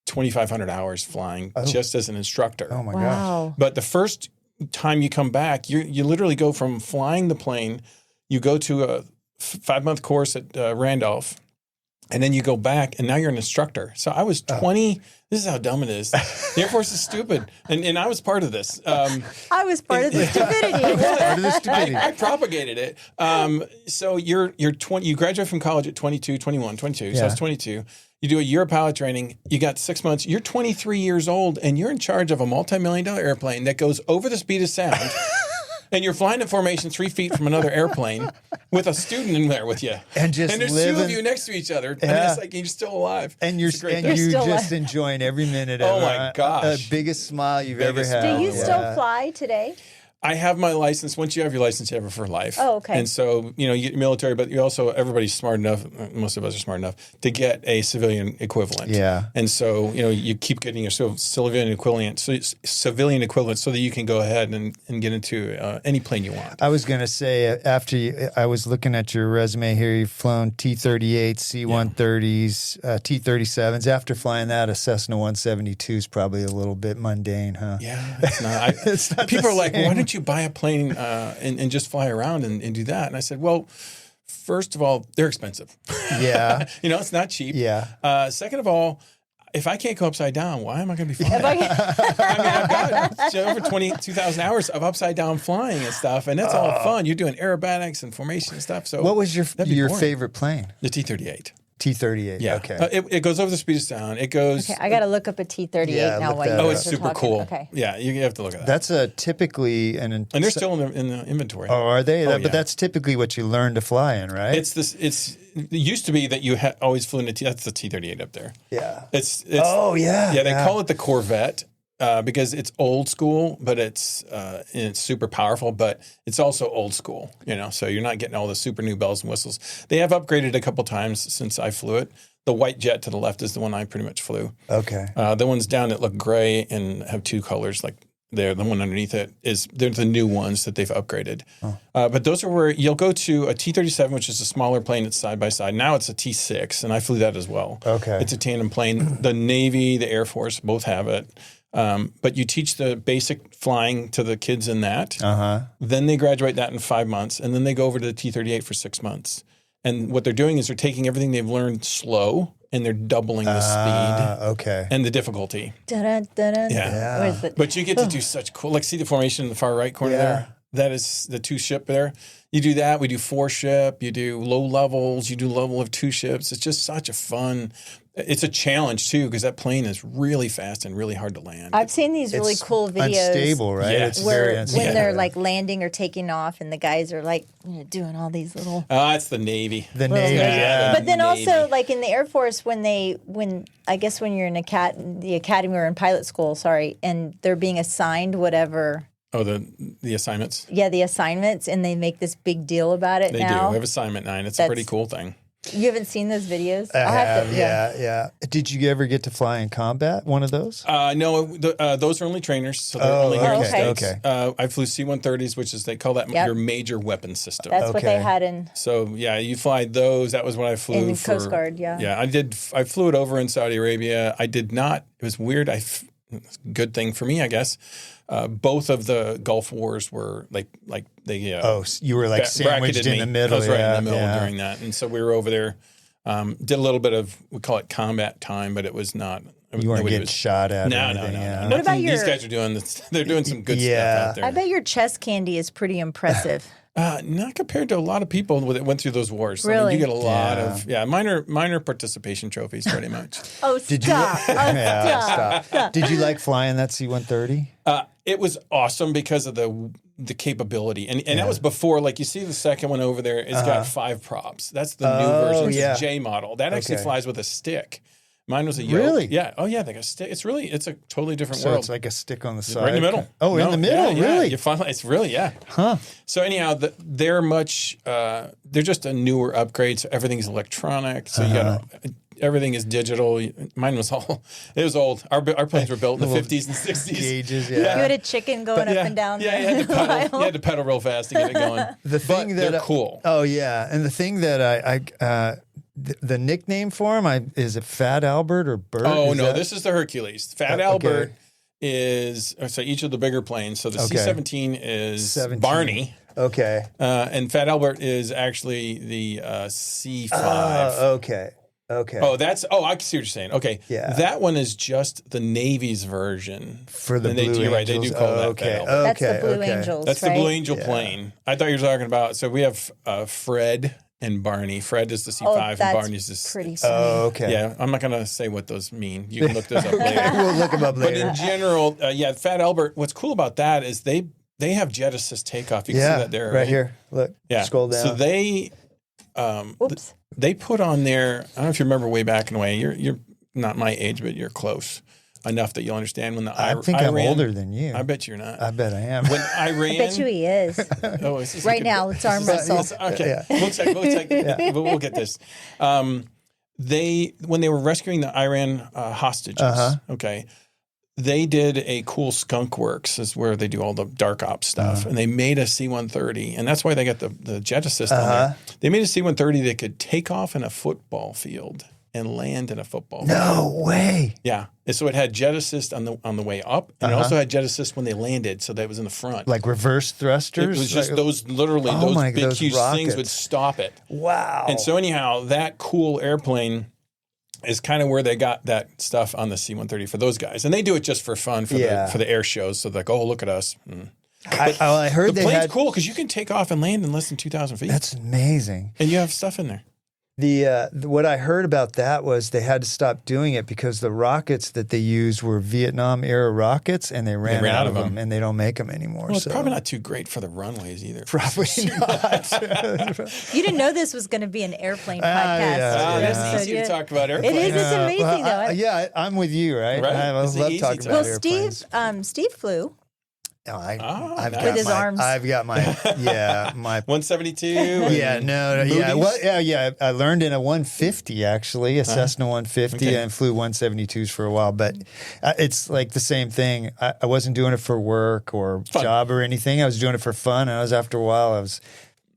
2,500 hours flying just as an instructor. Oh my Wow. gosh. But the first time you come back, you literally go from flying the plane, you go to a 5-month course at Randolph, and then you go back, and now you're an instructor. So I was 20. This is how dumb it is. The Air Force is stupid, and I was part of this. I was part of the stupidity. I propagated it. So you're 20. You graduate from college at 22, 21, 22. So I was 22. You do a year of pilot training. You got 6 months. You're 23 years old, and you're in charge of a multi-million-dollar airplane that goes over the speed of sound. And you're flying in formation 3 feet from another airplane with a student in there with you. And there's 2 of you next to each other. And it's like you're still alive. And you're just enjoying every minute of it. Oh, my gosh. The biggest smile you've ever had. Do you still fly today? I have my license. Once you have your license, you have it for life. Oh, okay. And so, you get military, but you also, everybody's smart enough, most of us are smart enough, to get a civilian equivalent. Yeah. And so, you keep getting your civilian equivalent so that you can go ahead and get into any plane you want. I was going to say, I was looking at your resume here, you've flown T-38s, C-130s, T-37s. After flying that, a Cessna 172 is probably a little bit mundane, huh? Yeah, it's not. It's not people are like, same. why don't you buy a plane and just fly around and do that? And I said, well, first of all, they're expensive. Yeah. It's not cheap. Yeah. Second of all, if I can't go upside down, why am I going to be flying? I've got over 22,000 hours of upside down flying and stuff, and that's all fun. You're doing aerobatics and formation and stuff. So what was your boring. favorite plane? The T-38. T-38. Yeah. Okay. It goes over the speed of sound. It goes. Okay, I got to look up a T-38 now. look that While up. It's you're super talking. cool. Okay. Yeah, you have to look at that. That's typically and they're still in the inventory. Oh, are they? Oh, But that's typically what you learn to fly in, right? It used to be that you always flew in that's the T-38 up there. Yeah. It's oh, yeah. Yeah, they call it the Corvette because it's old school, but it's super powerful, but it's also old school, so you're not getting all the super new bells and whistles. They have upgraded a couple times since I flew it. The white jet to the left is the one I pretty much flew. Okay. The ones down that look gray and have 2 colors like there, the one underneath it, they're the new ones that they've upgraded. Oh. But those are where you'll go to a T-37, which is a smaller plane that's side by side. Now it's a T-6, and I flew that as well. Okay. It's a tandem plane. The Navy, the Air Force both have it. But you teach the basic flying to the kids in that. Uh-huh. Then they graduate that in 5 months, and then they go over to the T-38 for 6 months. And what they're doing is they're taking everything they've learned slow, and they're doubling the speed and the difficulty. Dun, dun, dun. Yeah. But you get to do such cool, like see the formation in the far right corner there? That is the 2 ship there. You do that. We do 4 ship. You do low levels. You do level of 2 ships. It's just such a fun. It's a challenge too because that plane is really fast and really hard to land. I've seen these really cool videos. Unstable, right? Yeah. It's very unstable. When they're like landing or taking off, and the guys are like doing all these little. It's the Navy. The Navy, yeah. But then also, like in the Air Force, when I guess when you're in the academy or in pilot school, and they're being assigned whatever. Oh, the assignments? Yeah, the assignments, and they make this big deal about it They now. do. We have Assignment 9. It's a pretty cool thing. You haven't seen those videos? I have, yeah. Did you ever get to fly in combat, one of those? No, those are only trainers, so they're only here in the States. Okay. I flew C-130s, which is, they call that your major weapon system. That's what they had in. So, yeah, you fly those. That was what I flew in Coast Guard, Yeah, I flew it over in Saudi Arabia. I did not. It was weird. Good thing for me, I guess. Both of the Gulf Wars were like they. You were like sandwiched in the middle. I was right in the middle during that, and so we were over there. Did a little bit of, we call it combat time, but it was not. You weren't getting shot at. No. What about these guys are doing this? They're doing some good stuff out there. I bet your chest candy is pretty impressive. Not compared to a lot of people that went through those wars. I mean, Really? you get a lot of minor participation trophies, pretty much. Oh, Did stop. you? Oh, stop. Did you like flying that C-130? It was awesome because of the capability, and that was before. Like you see, the second one over there, it's got 5 props. That's the new version. It's yeah. a J model. That actually flies with a stick. Mine was a yoke. Really? Yeah. Oh yeah, they got a stick. It's a totally different So world. it's like a stick on the side. Right in the middle. Oh, in the middle, yeah, really? You find it's really Huh. So anyhow, they're much. They're just a newer upgrade. So everything's electronic. So you got everything is digital. Mine was it was old. Our planes were built in the 50s and 60s. Gauges, You yeah. had a chicken going up and down. Yeah, you had to pedal real fast to get it going. They're cool. Oh yeah, and the thing that the nickname for him, is it Fat Albert or Burke? Oh no, this is the Hercules. Fat Albert is so each of the bigger planes. So the C-17 is 17. Barney. Okay. And Fat Albert is actually the C-5. Okay. Oh, I see what you're saying. Okay. Yeah. That one is just the Navy's version. For the And Blue You're right, they Angels. do call that Okay. Fat Albert. That's the Blue okay. Angels. That's right? the Blue Angel plane. I thought you were talking about, so we have Fred and Barney. Fred is the C-5 and that's Barney's the pretty funny. Oh, okay. Yeah, I'm not going to say what those mean. You can look those up later. We'll look him up But later. in general, Fat Albert, what's cool about that is they have jet assist takeoff. You can see that there. right here. Look. Yeah. Scroll down. So they Oops. they put on there, I don't know if you remember way back in the way, you're not my age, but you're close enough that you'll understand when I think I'm older than you. I bet you're not. I bet I am. When Iran. I bet you he is. Right now, let's arm wrestle. Okay, we'll check. But we'll get this. When they were rescuing the Iran hostages, okay, they did a cool skunk works, is where they do all the dark ops stuff, and they made a C-130, and that's why they got the jet assist on there. They made a C-130 that could take off in a football field and land in a football field. No way. Yeah. And so it had jet assist on the way up, and it also had jet assist when they landed, so that was in the front. Like reverse thrusters? It was just Like- those big, those huge things would rockets. stop it. Wow. And so anyhow, that cool airplane is kind of where they got that stuff on the C-130 for those guys. And they do it just for fun for the air shows. So they're like, oh, look at us. I heard The they plane's had. cool because you can take off and land in less than 2,000 feet. That's amazing. And you have stuff in there. What I heard about that was they had to stop doing it because the rockets that they used were Vietnam era rockets, and they ran out of them, and they don't make them anymore. Well, it's so. probably not too great for the runways either. Probably not. You didn't know this was going to be an airplane podcast. yeah. That's So easy to you- talk about It airplanes. is. It's amazing, though. Yeah, I'm with you, right? Right. I It's love easy talking to- about Well, airplanes. Steve flew. No, nice. got With his my, arms. I've got my 172. Yeah, no, yeah. Movies? Well, yeah. I learned in a 150 actually, a Cessna 150, and flew 172s for a while. But it's like the same thing. I wasn't doing it for work or job or anything. I was doing it for fun. And after a while,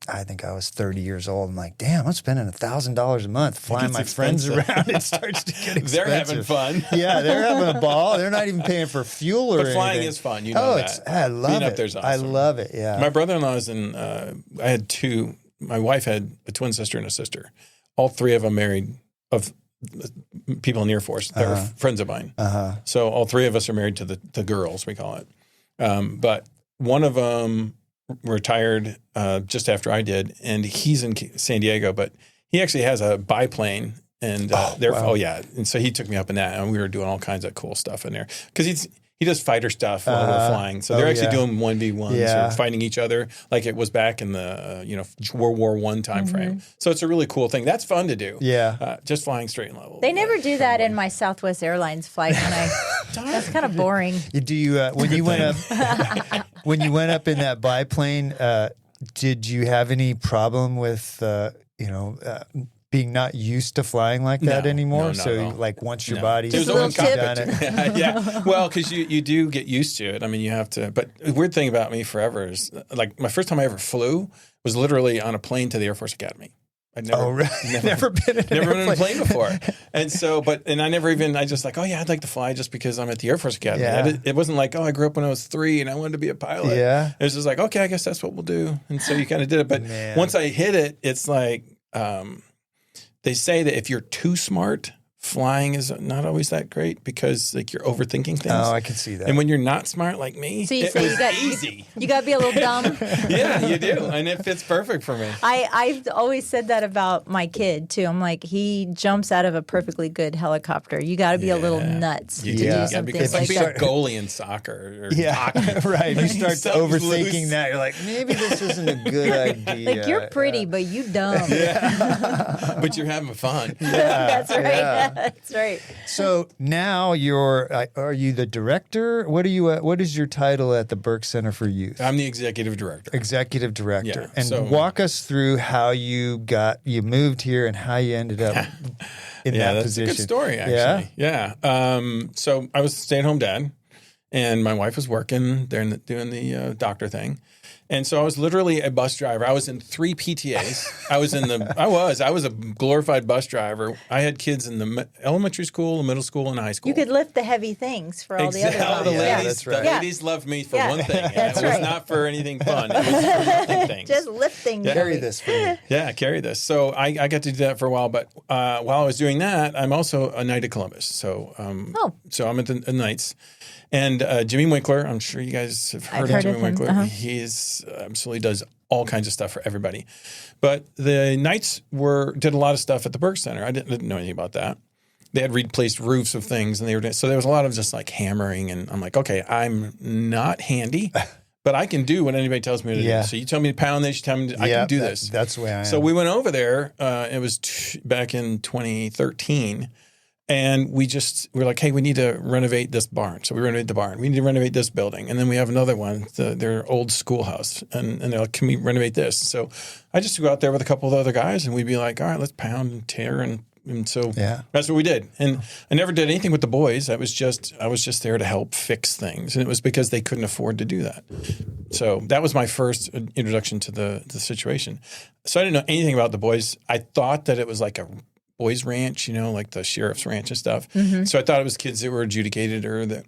I think I was 30 years old. I'm like, damn, I'm spending $1,000 a month flying gets my friends expensive. around. It starts to get expensive. They're having fun. Yeah, they're having a ball. They're not even paying for fuel or But anything. flying is fun. You know that. I love Being it. up there's I awesome. love it. Yeah. My brother-in-law is in. I had two. My wife had a twin sister and a sister. All three of them married of people in the Air Force. They're friends of mine. So all three of us are married to the girls, we call it. But one of them retired just after I did, and he's in San Diego. But he actually has a biplane, and and so he took me up in that, and we were doing all kinds of cool stuff in there because he does fighter stuff while we're flying. So they're actually doing 1v1s or fighting each other like it was back in the World War I time frame. So it's a really cool thing. That's fun to do. Yeah. Just flying straight and level. They never do that in my Southwest Airlines flight. That's kind of boring. Do you when you went up in that biplane? Did you have any problem with being not used to flying like that No, anymore? no, not at all. Like once your No. body's There's a little tip. done it. yeah. Well, because you do get used to it. I mean, you have to. But the weird thing about me forever is, like, my first time I ever flew was literally on a plane to the Air Force Academy. I'd never, never been in an never been in a airplane. plane before. And so, I just like, I'd like to fly just because I'm at the Air Force Academy. Yeah. It wasn't like, I grew up when I was 3 and I wanted to be a pilot. Yeah. It was just like, okay, I guess that's what we'll do. And so you kind of did it. But Man. once I hit it, it's like, they say that if you're too smart flying is not always that great because like you're overthinking things. Oh, I can see that. And when you're not smart like me, So you it say was easy. You got to be a little dumb. Yeah, you do. And it fits perfect for me. I've always said that about my kid too. I'm like, he jumps out of a perfectly good helicopter. You got to be a little nuts You to do. do You something because like you that. be a goalie in soccer or yeah, hockey. right. You start Something's overthinking loose. that. You're like, maybe this isn't a good idea. Like, you're pretty, but you dumb. But you're having fun. That's right. yeah. That's right. So now are you the director? What are you? What is your title at the Burke Center for Youth? I'm the executive director. Executive director. Yeah, And so- walk us through how you moved here and how you ended up in that that's position. a good story, actually. Yeah. So I was a stay-at-home dad, and my wife was working, doing the doctor thing. And so I was literally a bus driver. I was in 3 PTAs. I was a glorified bus driver. I had kids in the elementary school, middle school, and high school. You could lift the heavy things for all the other All moms. the Yeah, ladies, that's right. the ladies loved me for Yeah. one thing. And That's it was right. not for anything fun. It was for lifting things. Just lifting. Carry this for me. Yeah, carry this. So I got to do that for a while, but while I was doing that, I'm also a Knight of Columbus. So so I'm at the Knights. And Jimmy Winkler, I'm sure you guys have heard of Jimmy him. Winkler. Uh-huh. He's absolutely does all kinds of stuff for everybody. But the Knights did a lot of stuff at the Burke Center. I didn't know anything about that. They had replaced roofs of things, and so there was a lot of just like hammering. And I'm like, okay, I'm not handy, but I can do what anybody tells me to Yeah. do. So you tell me to pound this, you tell me I can do this. That's the way I am. So we went over there. It was back in 2013. And we're like, hey, we need to renovate this barn. So we renovated the barn. We need to renovate this building. And then we have another one, their old schoolhouse. And they're like, can we renovate this? So I just go out there with a couple of other guys and we'd be like, all right, let's pound and tear. And so that's what we did. And I never did anything with the boys. I was just there to help fix things. And it was because they couldn't afford to do that. So that was my first introduction to the situation. So I didn't know anything about the boys. I thought that it was like a boys ranch, like the sheriff's ranch and stuff. Mm-hmm. So I thought it was kids that were adjudicated or that,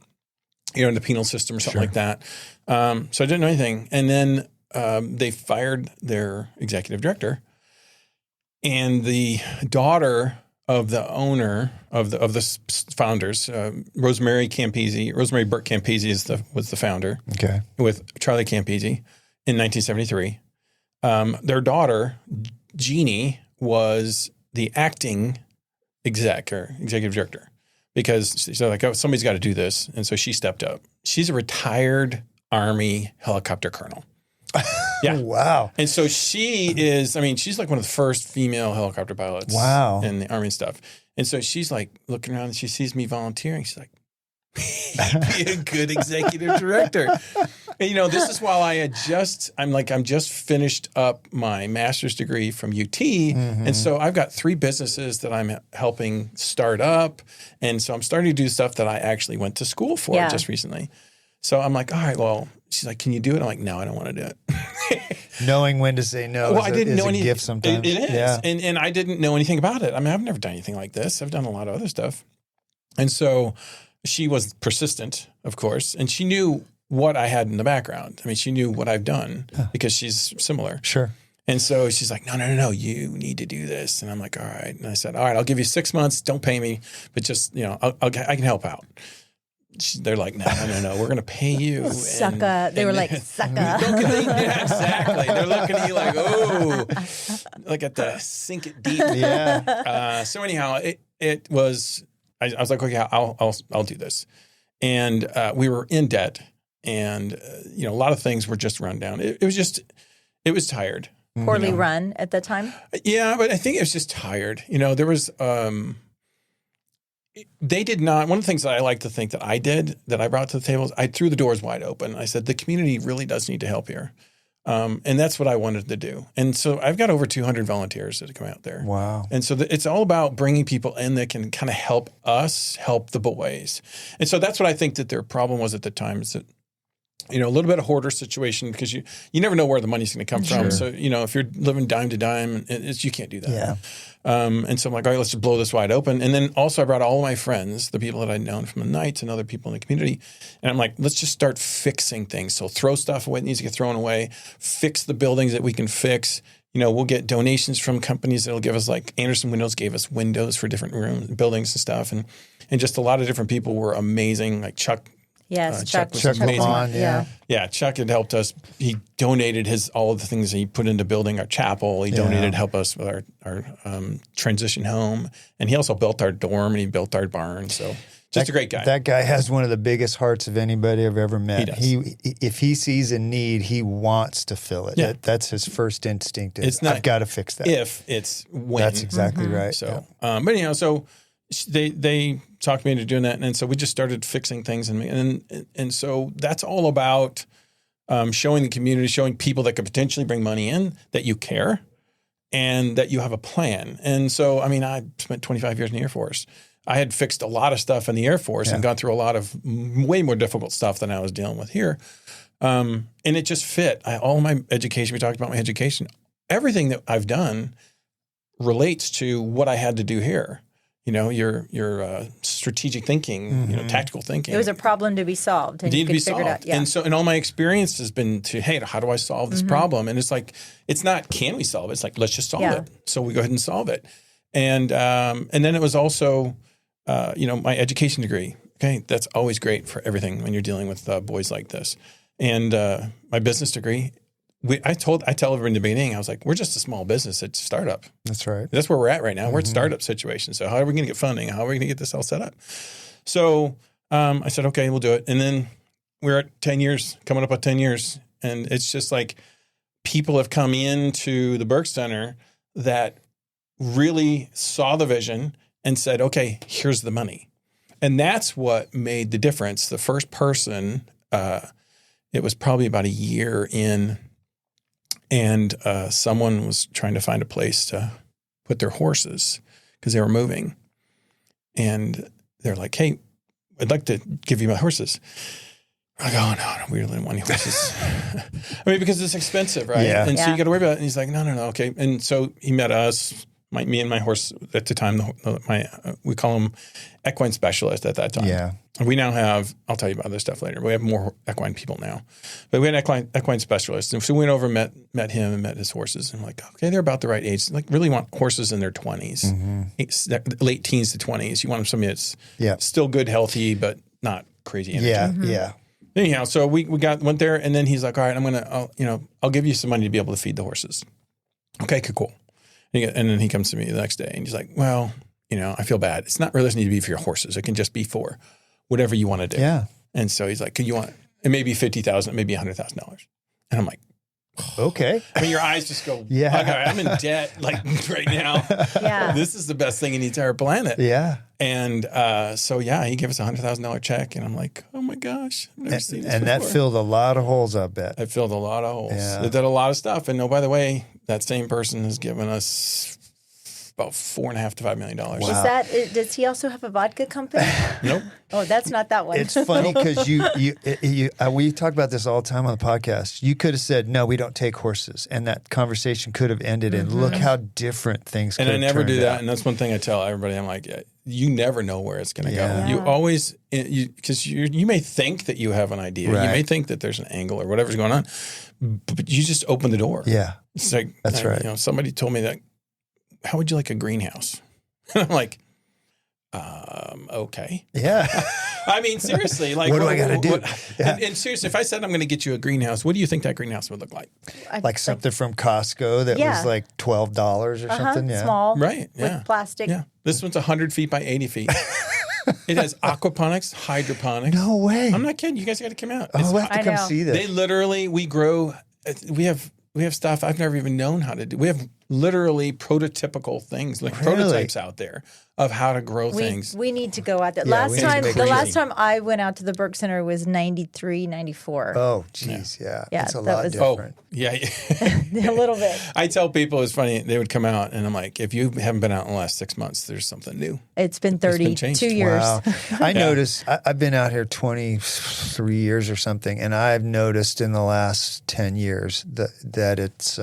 in the penal system or something like that. So I didn't know anything. And then they fired their executive director, and the daughter of the owner of the founders, Rosemary Burke Campese was the founder. Okay. With Charlie Campese in 1973. Their daughter, Jeannie, was the acting executive director, because she's like, oh, somebody's got to do this. And so she stepped up. She's a retired Army helicopter colonel. Yeah. Wow. And so she's like one of the first female helicopter pilots in the Army and stuff. And so she's like looking around and she sees me volunteering. She's like, be a good executive director. And, this is while I'm just finished up my master's degree from UT. Mm-hmm. And so I've got 3 businesses that I'm helping start up. And so I'm starting to do stuff that I actually went to school for just recently. So I'm like, all right, well, she's like, can you do it? I'm like, no, I don't want to do it. Knowing when to say no I didn't know a any gift sometimes. It is. Yeah. And I didn't know anything about it. I mean, I've never done anything like this. I've done a lot of other stuff. And so she was persistent, of course, and she knew what I had in the background. I mean, she knew what I've done because she's similar. Sure. And so she's like, no, you need to do this. And I'm like, all right. And I said, all right, I'll give you 6 months. Don't pay me, but just, I can help out. They're like, no, we're going to pay you. Sucker. They were like, sucker. Yeah, exactly. They're looking at you like, oh, like at the sink it deep. Yeah. So anyhow, it was, I was like, okay, I'll do this. And we were in debt, and a lot of things were just run down. It was tired. Poorly run at the time. Yeah, but I think it was just tired. There was they did not. One of the things that I like to think that I did, that I brought to the table, is I threw the doors wide open. I said the community really does need to help here. And that's what I wanted to do. And so I've got over 200 volunteers that have come out there. Wow. And so it's all about bringing people in that can kind of help us help the boys. And so that's what I think that their problem was at the time, is that, a little bit of hoarder situation, because you never know where the money's going to come from. So, if you're living dime to dime, you can't do that. Yeah. And so I'm like, all right, let's just blow this wide open. And then also I brought all of my friends, the people that I'd known from the Knights and other people in the community. And I'm like, let's just start fixing things. So throw stuff away that needs to get thrown away, fix the buildings that we can fix, we'll get donations from companies that'll give us, like Anderson Windows gave us windows for different rooms, buildings and stuff. And just a lot of different people were amazing. Like Chuck. Yes, Chuck was Chuck amazing. Lamont, yeah. Yeah, Chuck had helped us. He donated all of the things he put into building our chapel. He donated to help us with our transition home. And he also built our dorm and he built our barn. So just a great guy. That guy has one of the biggest hearts of anybody I've ever met. If he sees a need, he wants to fill it. Yeah. That's his first instinct. It's not I've got to fix that. if, it's when. That's exactly right. So, but so they talked me into doing that, and so we just started fixing things, and so that's all about showing the community, showing people that could potentially bring money in, that you care, and that you have a plan. And so, I mean, I spent 25 years in the Air Force. I had fixed a lot of stuff in the Air Force and gone through a lot of way more difficult stuff than I was dealing with here. And it just fit. All my education, we talked about my education, everything that I've done relates to what I had to do here. Your strategic thinking, tactical thinking. It was a problem to be solved, and you could figure it out. Yeah. And all my experience has been to, hey, how do I solve this problem? And it's like, it's not, can we solve it? It's like, let's just solve it. So we go ahead and solve it. And then it was also, my education degree. Okay, that's always great for everything when you're dealing with boys like this. And my business degree. I tell everyone in the beginning, I was like, we're just a small business. It's a startup. That's right. That's where we're at right now. We're at startup situation. So how are we going to get funding? How are we going to get this all set up? So I said, okay, we'll do it. And then we're at 10 years, coming up on 10 years. And it's just like people have come into the Burke Center that really saw the vision and said, okay, here's the money. And that's what made the difference. The first person, it was probably about a year in, and someone was trying to find a place to put their horses because they were moving. And they're like, hey, I'd like to give you my horses. I go, no, we really don't want any horses. I mean, because it's expensive, right? Yeah. And so you got to worry about it. And he's like, no, okay. And so he met us, me and my horse at the time, we call him equine specialist at that time. Yeah. We now have, I'll tell you about this stuff later. We have more equine people now. But we had equine specialists. And so we went over and met him and met his horses. And I'm like, okay, they're about the right age. Like, really want horses in their 20s, late teens to 20s. You want somebody that's still good, healthy, but not crazy energy. Yeah. Anyhow, so we went there, and then he's like, all right, I'll give you some money to be able to feed the horses. Okay, cool. And then he comes to me the next day, and he's like, well, I feel bad. It's not really doesn't need to be for your horses. It can just be for whatever you want to do. Yeah. And so he's like, it may be $50,000, it may be $100,000. And I'm like, okay. I mean, your eyes just go, yeah. Okay, I'm in debt like right now. Yeah. This is the best thing in the entire planet. Yeah. And he gave us a $100,000 check, and I'm like, oh my gosh, I've never seen this before. That filled a lot of holes, I bet. It filled a lot of holes. Yeah. It did a lot of stuff. And by the way, that same person has given us about $4.5 to $5 million. Wow. Does he also have a vodka company? Nope. Oh, that's not that one. It's funny because we talk about this all the time on the podcast. You could have said, no, we don't take horses. And that conversation could have ended in look how different things could have And I never turned do that. out. And that's one thing I tell everybody. I'm like, you never know where it's going to Yeah. go. You always, because you may think that you have an idea. Right. You may think that there's an angle or whatever's going on, but you just open the door. Yeah. It's like, That's right. Somebody told me that, how would you like a greenhouse? I'm like, okay. Yeah. I mean, seriously, like, what do I got to do? And seriously, if I said I'm going to get you a greenhouse, what do you think that greenhouse would look like? Like something from Costco that was like $12 or something. Yeah. Small. Right. Yeah. With plastic. Yeah. This one's 100 feet by 80 feet. It has aquaponics, hydroponics. No way. I'm not kidding. You guys got to come out. Oh, we'll have to come see this. They literally, we grow, we have stuff I've never even known how to do. We have literally prototypical things, like prototypes out there of how to grow things. We need to go out there. Yeah, the last time I went out to the Burke Center was 93, 94. Oh, geez. Yeah. Yeah, It's a that lot was- different. Yeah. A little bit. I tell people it's funny. They would come out and I'm like, if you haven't been out in the last 6 months, there's something new. It's been changed. 32 years. Wow. I noticed, I've been out here 23 years or something, and I've noticed in the last 10 years that it's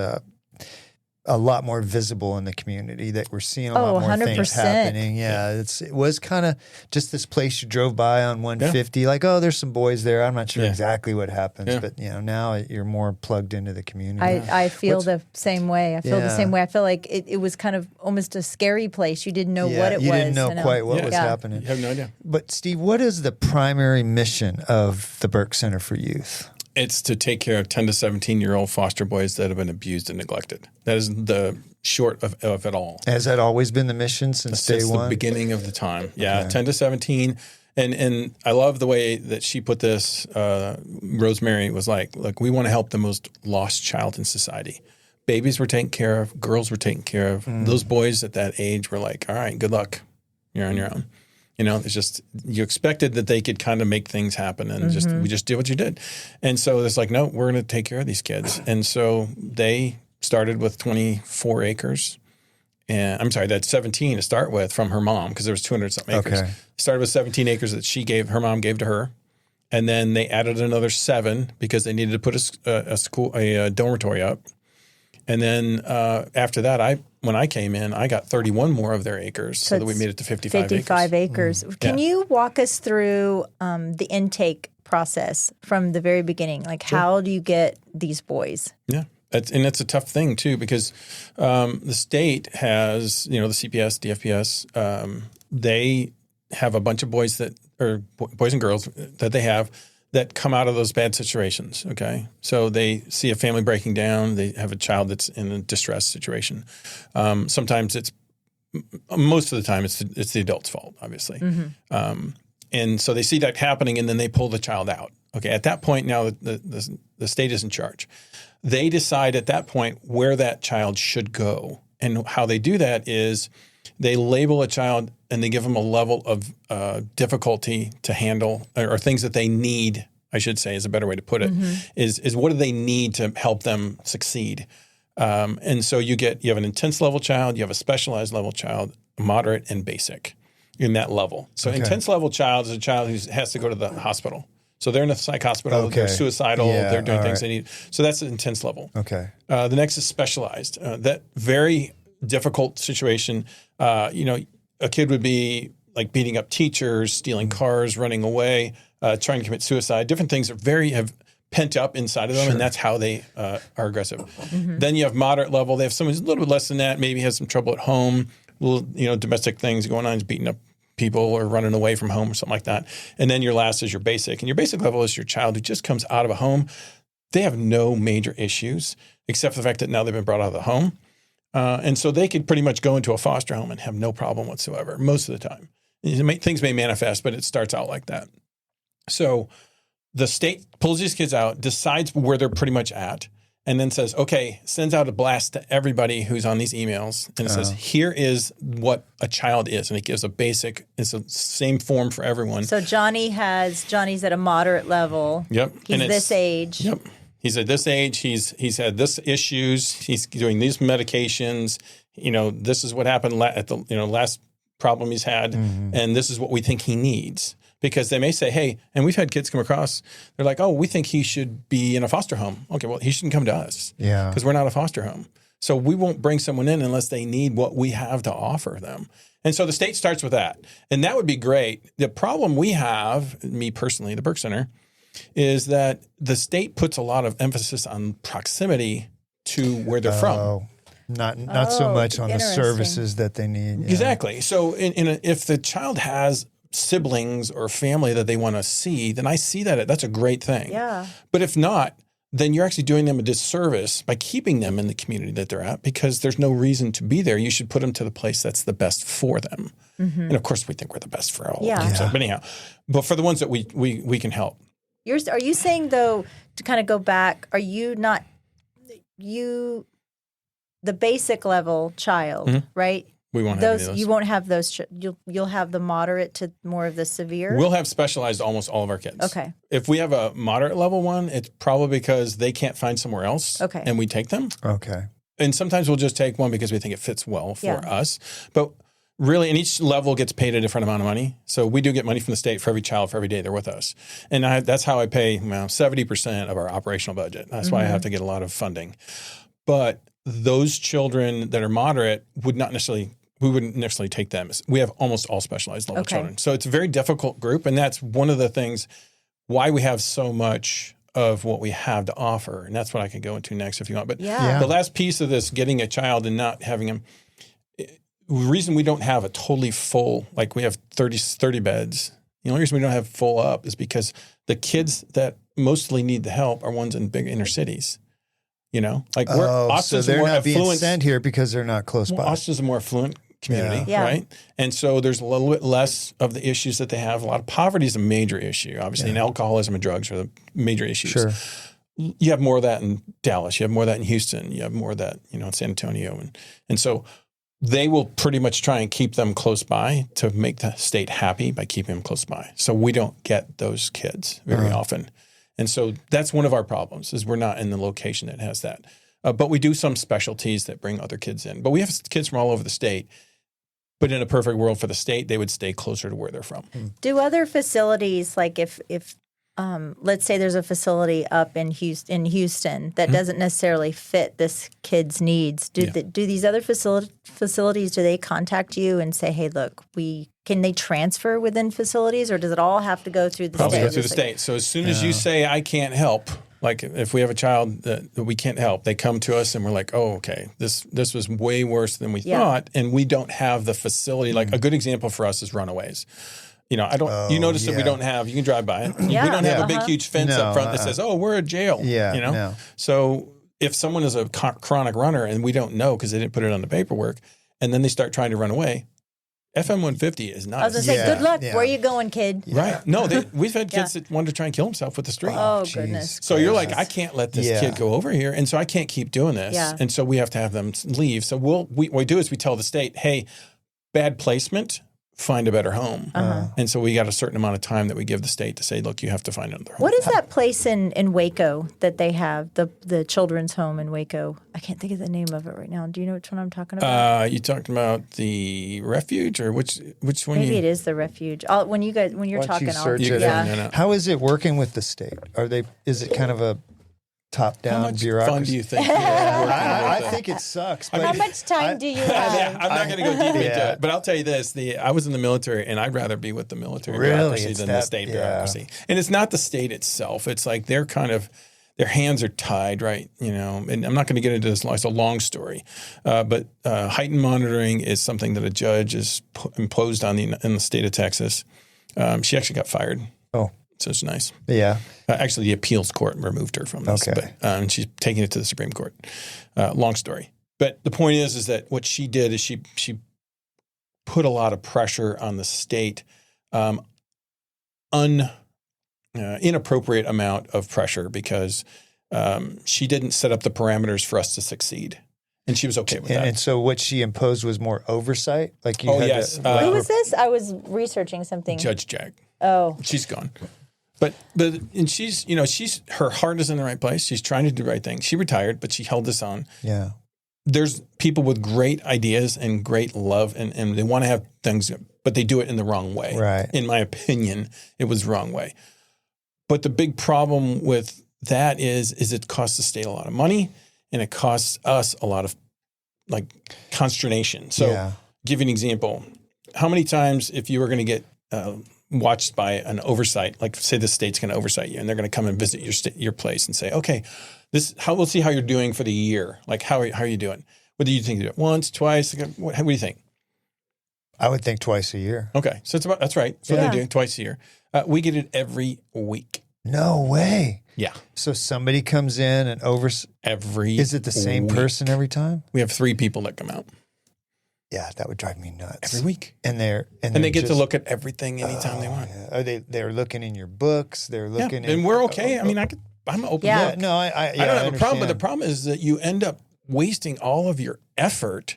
a lot more visible in the community, that we're seeing a lot more things 100%. happening. Yeah, it was kind of just this place you drove by on 150, like, oh, there's some boys there. I'm not sure exactly what happens, but now you're more plugged into the community. I feel the same way. I feel the same way. I feel like it was kind of almost a scary place. You didn't know what it was. You didn't know quite what was happening. You have no idea. But Steve, what is the primary mission of the Burke Center for Youth? It's to take care of 10 to 17-year-old foster boys that have been abused and neglected. That is the short of it all. Has that always been the mission since day one? Since the beginning of the time. Yeah, 10 to 17. And I love the way that she put this. Rosemary was like, look, we want to help the most lost child in society. Babies were taken care of. Girls were taken care of. Those boys at that age were like, all right, good luck. You're on your own. It's just, you expected that they could kind of make things happen, and we just did what you did. And so it's like, no, we're going to take care of these kids. And so they started with 24 acres. And I'm sorry, that's 17 to start with from her mom, because there was 200-something acres. Okay. Started with 17 acres that her mom gave to her. And then they added another 7 because they needed to put a dormitory up. And then after that, when I came in, I got 31 more of their acres, so that we made it to 55 acres. Can you walk us through the intake process from the very beginning? Like, how do you get these boys? Yeah. And it's a tough thing, too, because the state has, the CPS, DFPS, they have a bunch of boys and girls that they have that come out of those bad situations, okay? So they see a family breaking down. They have a child that's in a distress situation. Sometimes most of the time, it's the adult's fault, obviously. And so they see that happening, and then they pull the child out. Okay, at that point, now the state is in charge. They decide at that point where that child should go. And how they do that is they label a child and they give them a level of difficulty to handle, or things that they need, I should say is a better way to put it, is what do they need to help them succeed. And so you have an intense level child, you have a specialized level child, moderate and basic in that level. So intense level child is a child who has to go to the hospital. So they're in a psych hospital, they're suicidal, they're doing things they need. So that's an intense level. Okay. The next is specialized. That very difficult situation, a kid would be like beating up teachers, stealing cars, running away, trying to commit suicide. Different things that have pent up inside of them, and that's how they are aggressive. Then you have moderate level. They have someone who's a little bit less than that, maybe has some trouble at home, little, domestic things going on, beating up people or running away from home or something like that. And then your last is your basic. And your basic level is your child who just comes out of a home. They have no major issues except for the fact that now they've been brought out of the home. And so they could pretty much go into a foster home and have no problem whatsoever most of the time. Things may manifest, but it starts out like that. So the state pulls these kids out, decides where they're pretty much at, and then says, okay, sends out a blast to everybody who's on these emails. And it says, here is what a child is. And it gives it's the same form for everyone. So Johnny's at a moderate level. Yep. He's this age. Yep. He's at this age. He's had this issues. He's doing these medications. This is what happened at the last problem he's had. And this is what we think he needs. Because they may say, hey, and we've had kids come across, they're like, oh, we think he should be in a foster home. Okay, well, he shouldn't come to us. Yeah. Because we're not a foster home. So we won't bring someone in unless they need what we have to offer them. And so the state starts with that. And that would be great. The problem we have, me personally, the Burke Center, is that the state puts a lot of emphasis on proximity to where they're from. Not so much on the services that they need. Yeah. Exactly. So if the child has siblings or family that they want to see, then I see that's a great thing. Yeah. But if not, then you're actually doing them a disservice by keeping them in the community that they're at, because there's no reason to be there. You should put them to the place that's the best for them. And of course, we think we're the best for all of them. So, but anyhow, but for the ones that we can help. Are you saying, though, to kind of go back, are you not the basic level child, right? We won't have any of those. You won't have those. You'll have the moderate to more of the severe? We'll have specialized almost all of our kids. Okay. If we have a moderate level one, it's probably because they can't find somewhere else. Okay. And we take them. Okay. And sometimes we'll just take one because we think it fits well for us. But really, and each level gets paid a different amount of money. So we do get money from the state for every child for every day they're with us. And that's how I pay 70% of our operational budget. That's why I have to get a lot of funding. But those children that are moderate we wouldn't necessarily take them. We have almost all specialized level children. So it's a very difficult group. And that's one of the things why we have so much of what we have to offer. And that's what I can go into next if you want. But the last piece of this, getting a child and not having him, the reason we don't have a totally full, like we have 30 beds, the only reason we don't have full up is because the kids that mostly need the help are ones in big inner cities. Like Austin's so they're more not being affluent. sent here because they're not close by. Austin's a more affluent community, right? And so there's a little bit less of the issues that they have. A lot of poverty is a major issue, obviously, and alcoholism and drugs are the major issues. Sure. You have more of that in Dallas. You have more of that in Houston. You have more of that, in San Antonio. And so they will pretty much try and keep them close by to make the state happy by keeping them close by. So we don't get those kids very often. And so that's one of our problems is we're not in the location that has that. But we do some specialties that bring other kids in. But we have kids from all over the state. But in a perfect world for the state, they would stay closer to where they're from. Do other facilities, like if let's say there's a facility up in Houston that doesn't necessarily fit this kid's needs, do these other facilities, do they contact you and say, hey, look, can they transfer within facilities, or does it all have to go through the state? Probably go through the state. So as soon as you say, I can't help, like if we have a child that we can't help, they come to us and we're like, oh, okay, this was way worse than we thought, and we don't have the facility. Like a good example for us is Runaways. I don't. You notice that we don't have. You can drive by it. We don't have a big, huge fence up front that says, "Oh, we're a jail." No. So if someone is a chronic runner and we don't know because they didn't put it on the paperwork, and then they start trying to run away, FM-150 is not. I was going to say, good luck. Where are you going, kid? Right. No, we've had kids that wanted to try and kill himself with the street. Oh, goodness. So you're like, I can't let this kid go over here, and so I can't keep doing this, and so we have to have them leave. So what we do is we tell the state, hey, bad placement. Find a better home. And so we got a certain amount of time that we give the state to say, look, you have to find another home. What is that place in Waco that they have, the children's home in Waco? I can't think of the name of it right now. Do you know which one I'm talking about? You talking about the refuge or which one? Maybe it is the refuge. When you're talking, How is it working with the state? Is it kind of a top-down bureaucracy? Fun do you think? I think it sucks. But how much time do you have? I'm not going to go deep into it, but I'll tell you this: I was in the military, and I'd rather be with the military bureaucracy than the state bureaucracy. And it's not the state itself; it's like their hands are tied, right? And I'm not going to get into this. It's a long story, but heightened monitoring is something that a judge has imposed on in the state of Texas. She actually got fired. Oh. So it's nice. Yeah. Actually, the appeals court removed her from this. Okay. But, and she's taking it to the Supreme Court. Long story. But the point is that what she did is she put a lot of pressure on the state, inappropriate amount of pressure because she didn't set up the parameters for us to succeed. And she was okay with that. And so what she imposed was more oversight? Like you yes. Who was this? I was researching something. Judge Jag. Oh. She's gone. But she's her heart is in the right place. She's trying to do the right thing. She retired, but she held this on. Yeah. There's people with great ideas and great love, and they want to have things, but they do it in the wrong way. Right. In my opinion, it was the wrong way. But the big problem with that is it costs the state a lot of money, and it costs us a lot of consternation. So, give you an example. How many times, if you were going to get watched by an oversight, like say the state's going to oversight you, and they're going to come and visit your place and say, okay, we'll see how you're doing for the year. Like how are you doing? What do you think you do it once, twice? What do you think? I would think twice a year. Okay, so that's right. So they do twice a year. We get it every week. No way. Yeah. So somebody comes in and every. Is it the same week. person every time? We have 3 people that come out. Yeah, that would drive me nuts. Every week. And they get to look at everything anytime they want. Yeah. Are they're looking in your books, they're looking and we're okay. I mean, I'm open. Yeah. Book. No, I don't have a problem, but the problem is that you end up wasting all of your effort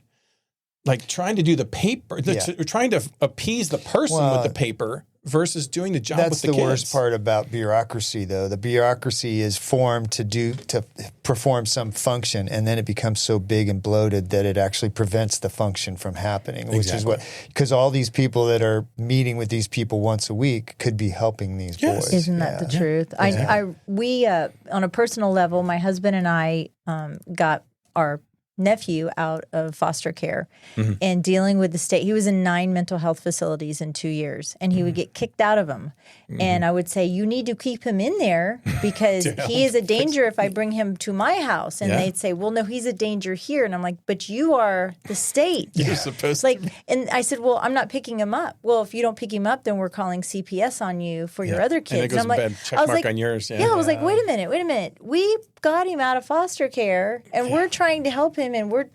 trying to do the paper, trying to appease the person with the paper versus doing the job with the kids. That's the worst part about bureaucracy, though. The bureaucracy is formed to perform some function, and then it becomes so big and bloated that it actually prevents the function from happening, which is because all these people that are meeting with these people once a week could be helping these boys. Isn't that the truth? Yeah. We on a personal level, my husband and I got our nephew out of foster care and dealing with the state. He was in 9 mental health facilities in 2 years, and he would get kicked out of them. And I would say, you need to keep him in there because he is a danger if I bring him to my house. And they'd say, well, no, he's a danger here. And I'm like, but you are the state. You're supposed to. And I said, well, I'm not picking him up. Well, if you don't pick him up, then we're calling CPS on you for your other kids. And it goes I'm like, bad check mark on yours. Yeah, I was like, wait a minute. We got him out of foster care, and we're trying to help him, and we're,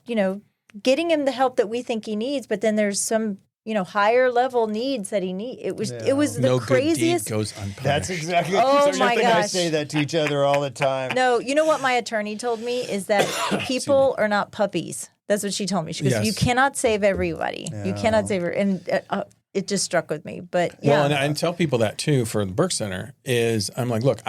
getting him the help that we think he needs. But then there's some, higher level needs that he needs. It was the craziest. Good deed goes unpunished. That's exactly. Oh my gosh! I say that to each other all the time. No, you know what my attorney told me is that people are not puppies. That's what she told me. She goes, you cannot save everybody. No. You cannot save her. And it just struck with me. But yeah. Well, and I tell people that too for the Burke Center is I'm like, look,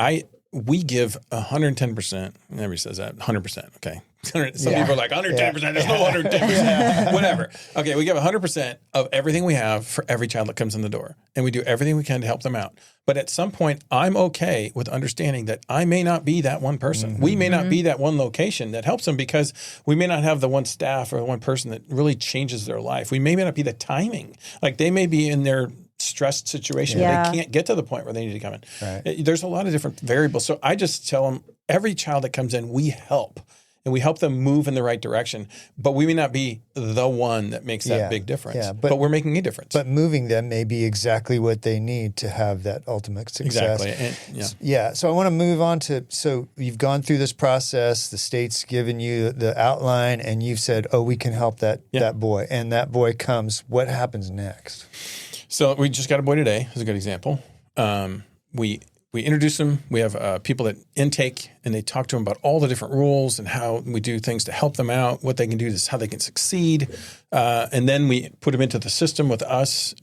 we give 110%. Nobody says that. 100%. Okay. Some people are like 110%. There's no 110%. Whatever. Okay. We give 100% of everything we have for every child that comes in the door. And we do everything we can to help them out. But at some point, I'm okay with understanding that I may not be that one person. We may not be that one location that helps them because we may not have the one staff or the one person that really changes their life. We may not be the timing. Like they may be in their stressed situation where they can't get to the point where they need to come in. Right. There's a lot of different variables. So I just tell them every child that comes in, we help. And we help them move in the right direction. But we may not be the one that makes that big difference. Yeah, but we're making a difference. But moving them may be exactly what they need to have that ultimate success. Exactly. And, so I want to move on to, so you've gone through this process, the state's given you the outline, and you've said, we can help that boy. And that boy comes. What happens next? So we just got a boy today, as a good example. We introduce them. We have people that intake, and they talk to them about all the different rules and how we do things to help them out, what they can do, this how they can succeed. And then we put them into the system with us.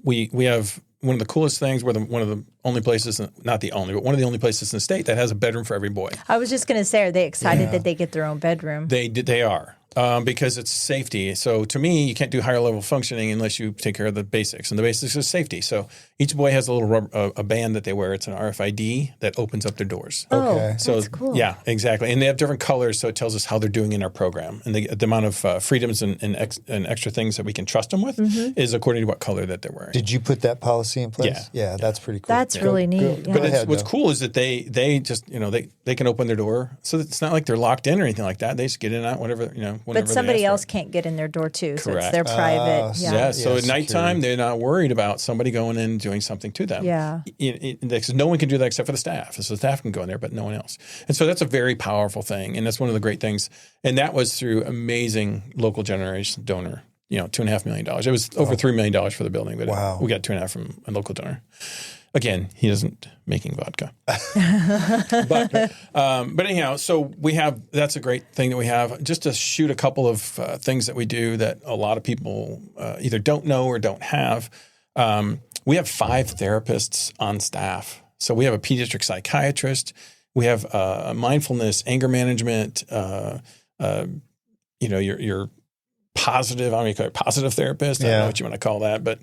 We have one of the coolest things. We're one of the only places, not the only, but one of the only places in the state that has a bedroom for every boy. I was just going to say, are they excited that they get their own bedroom? They are. Because it's safety. So to me, you can't do higher level functioning unless you take care of the basics. And the basics is safety. So each boy has a little a band that they wear. It's an RFID that opens up their doors. Okay. So that's cool. Yeah, exactly. And they have different colors, so it tells us how they're doing in our program. And the amount of freedoms and extra things that we can trust them with is according to what color that they're wearing. Did you put that policy in place? Yeah, that's pretty cool. That's really neat. But what's cool is that they just, they can open their door. So it's not like they're locked in or anything like that. They just get in and out whenever. But somebody else can't get in their door too. So it's their private. So at nighttime, they're not worried about somebody going in and doing something to them. Yeah. No one can do that except for the staff. So the staff can go in there, but no one else. And so that's a very powerful thing. And that's one of the great things. And that was through amazing local generation donor, $2.5 million. It was over $3 million for the building, but we got 2.5 from a local donor. Again, he isn't making vodka. But anyhow, so that's a great thing that we have. Just to shoot a couple of things that we do that a lot of people either don't know or don't have. We have 5 therapists on staff. So we have a pediatric psychiatrist. We have mindfulness, anger management, your positive, I mean, positive therapist. I don't know what you want to call that, but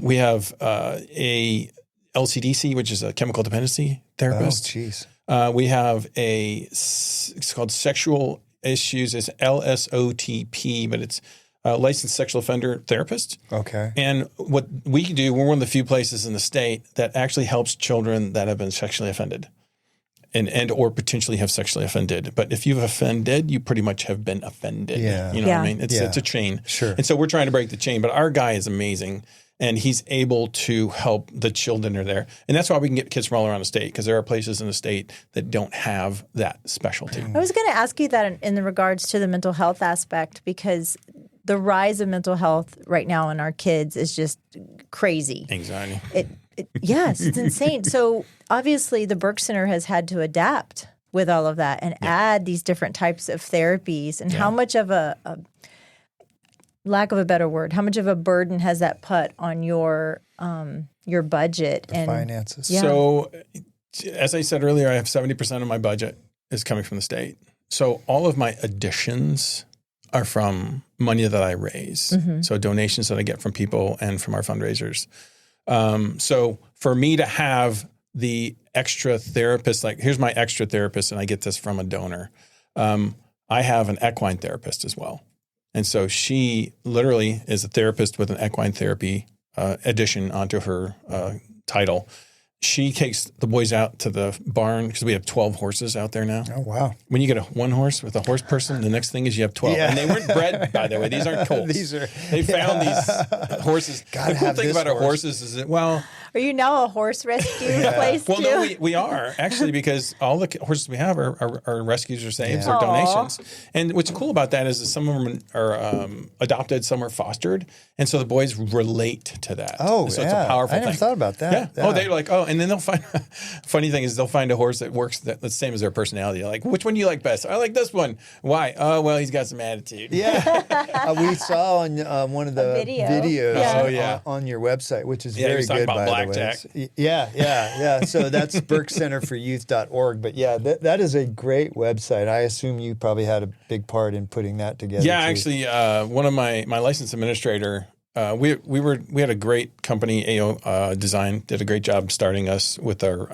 we have a LCDC, which is a chemical dependency therapist. Oh, geez. We have it's called sexual issues. It's LSOTP, but it's licensed sexual offender therapist. Okay. And what we do, we're one of the few places in the state that actually helps children that have been sexually offended. And or potentially have sexually offended. But if you've offended, you pretty much have been offended. Yeah. You know what I mean? It's a chain. Sure. And so we're trying to break the chain. But our guy is amazing. And he's able to help the children that are there. And that's why we can get kids from all around the state, because there are places in the state that don't have that specialty. I was going to ask you that in regards to the mental health aspect, because the rise of mental health right now in our kids is just crazy. Anxiety. Yes, it's insane. So obviously the Burke Center has had to adapt with all of that and add these different types of therapies. And how much of a lack of a better word, how much of a burden has that put on your budget and finances? Yeah. So as I said earlier, I have 70% of my budget is coming from the state. So all of my additions are from money that I raise. Mm-hmm. So donations that I get from people and from our fundraisers. So for me to have the extra therapist, like here's my extra therapist and I get this from a donor. I have an equine therapist as well. And so she literally is a therapist with an equine therapy addition onto her title. She takes the boys out to the barn because we have 12 horses out there now. Oh, wow. When you get one horse with a horse person, the next thing is you have 12. Yeah. And they weren't bred, by the way. These aren't colts. They found these horses. Gotta The cool have thing this about our horse. horses is that, well, Are you now a horse rescue place well, too? no, we are actually, because all the horses we have are rescues or saves Yeah. or Aw. donations. And what's cool about that is that some of them are adopted, some are fostered, and so the boys relate to that. Oh, and so yeah. it's a powerful I thing. never thought about that. Yeah. Oh, they're like, and then they'll find. Funny thing is, they'll find a horse that works that's the same as their personality. Like, which one do you like best? I like this one. Why? Oh, well, he's got some attitude. Yeah, we saw on one of the video. videos Yeah. Oh, yeah. on your website, which is Yeah, he very was talking good, about by the way. blackjack. Yeah. So that's burkecenterforyouth.org. But yeah, that is a great website. I assume you probably had a big part in putting that together. Yeah, too. actually, one of my licensed administrator, we had a great company, AO Design, did a great job starting us with our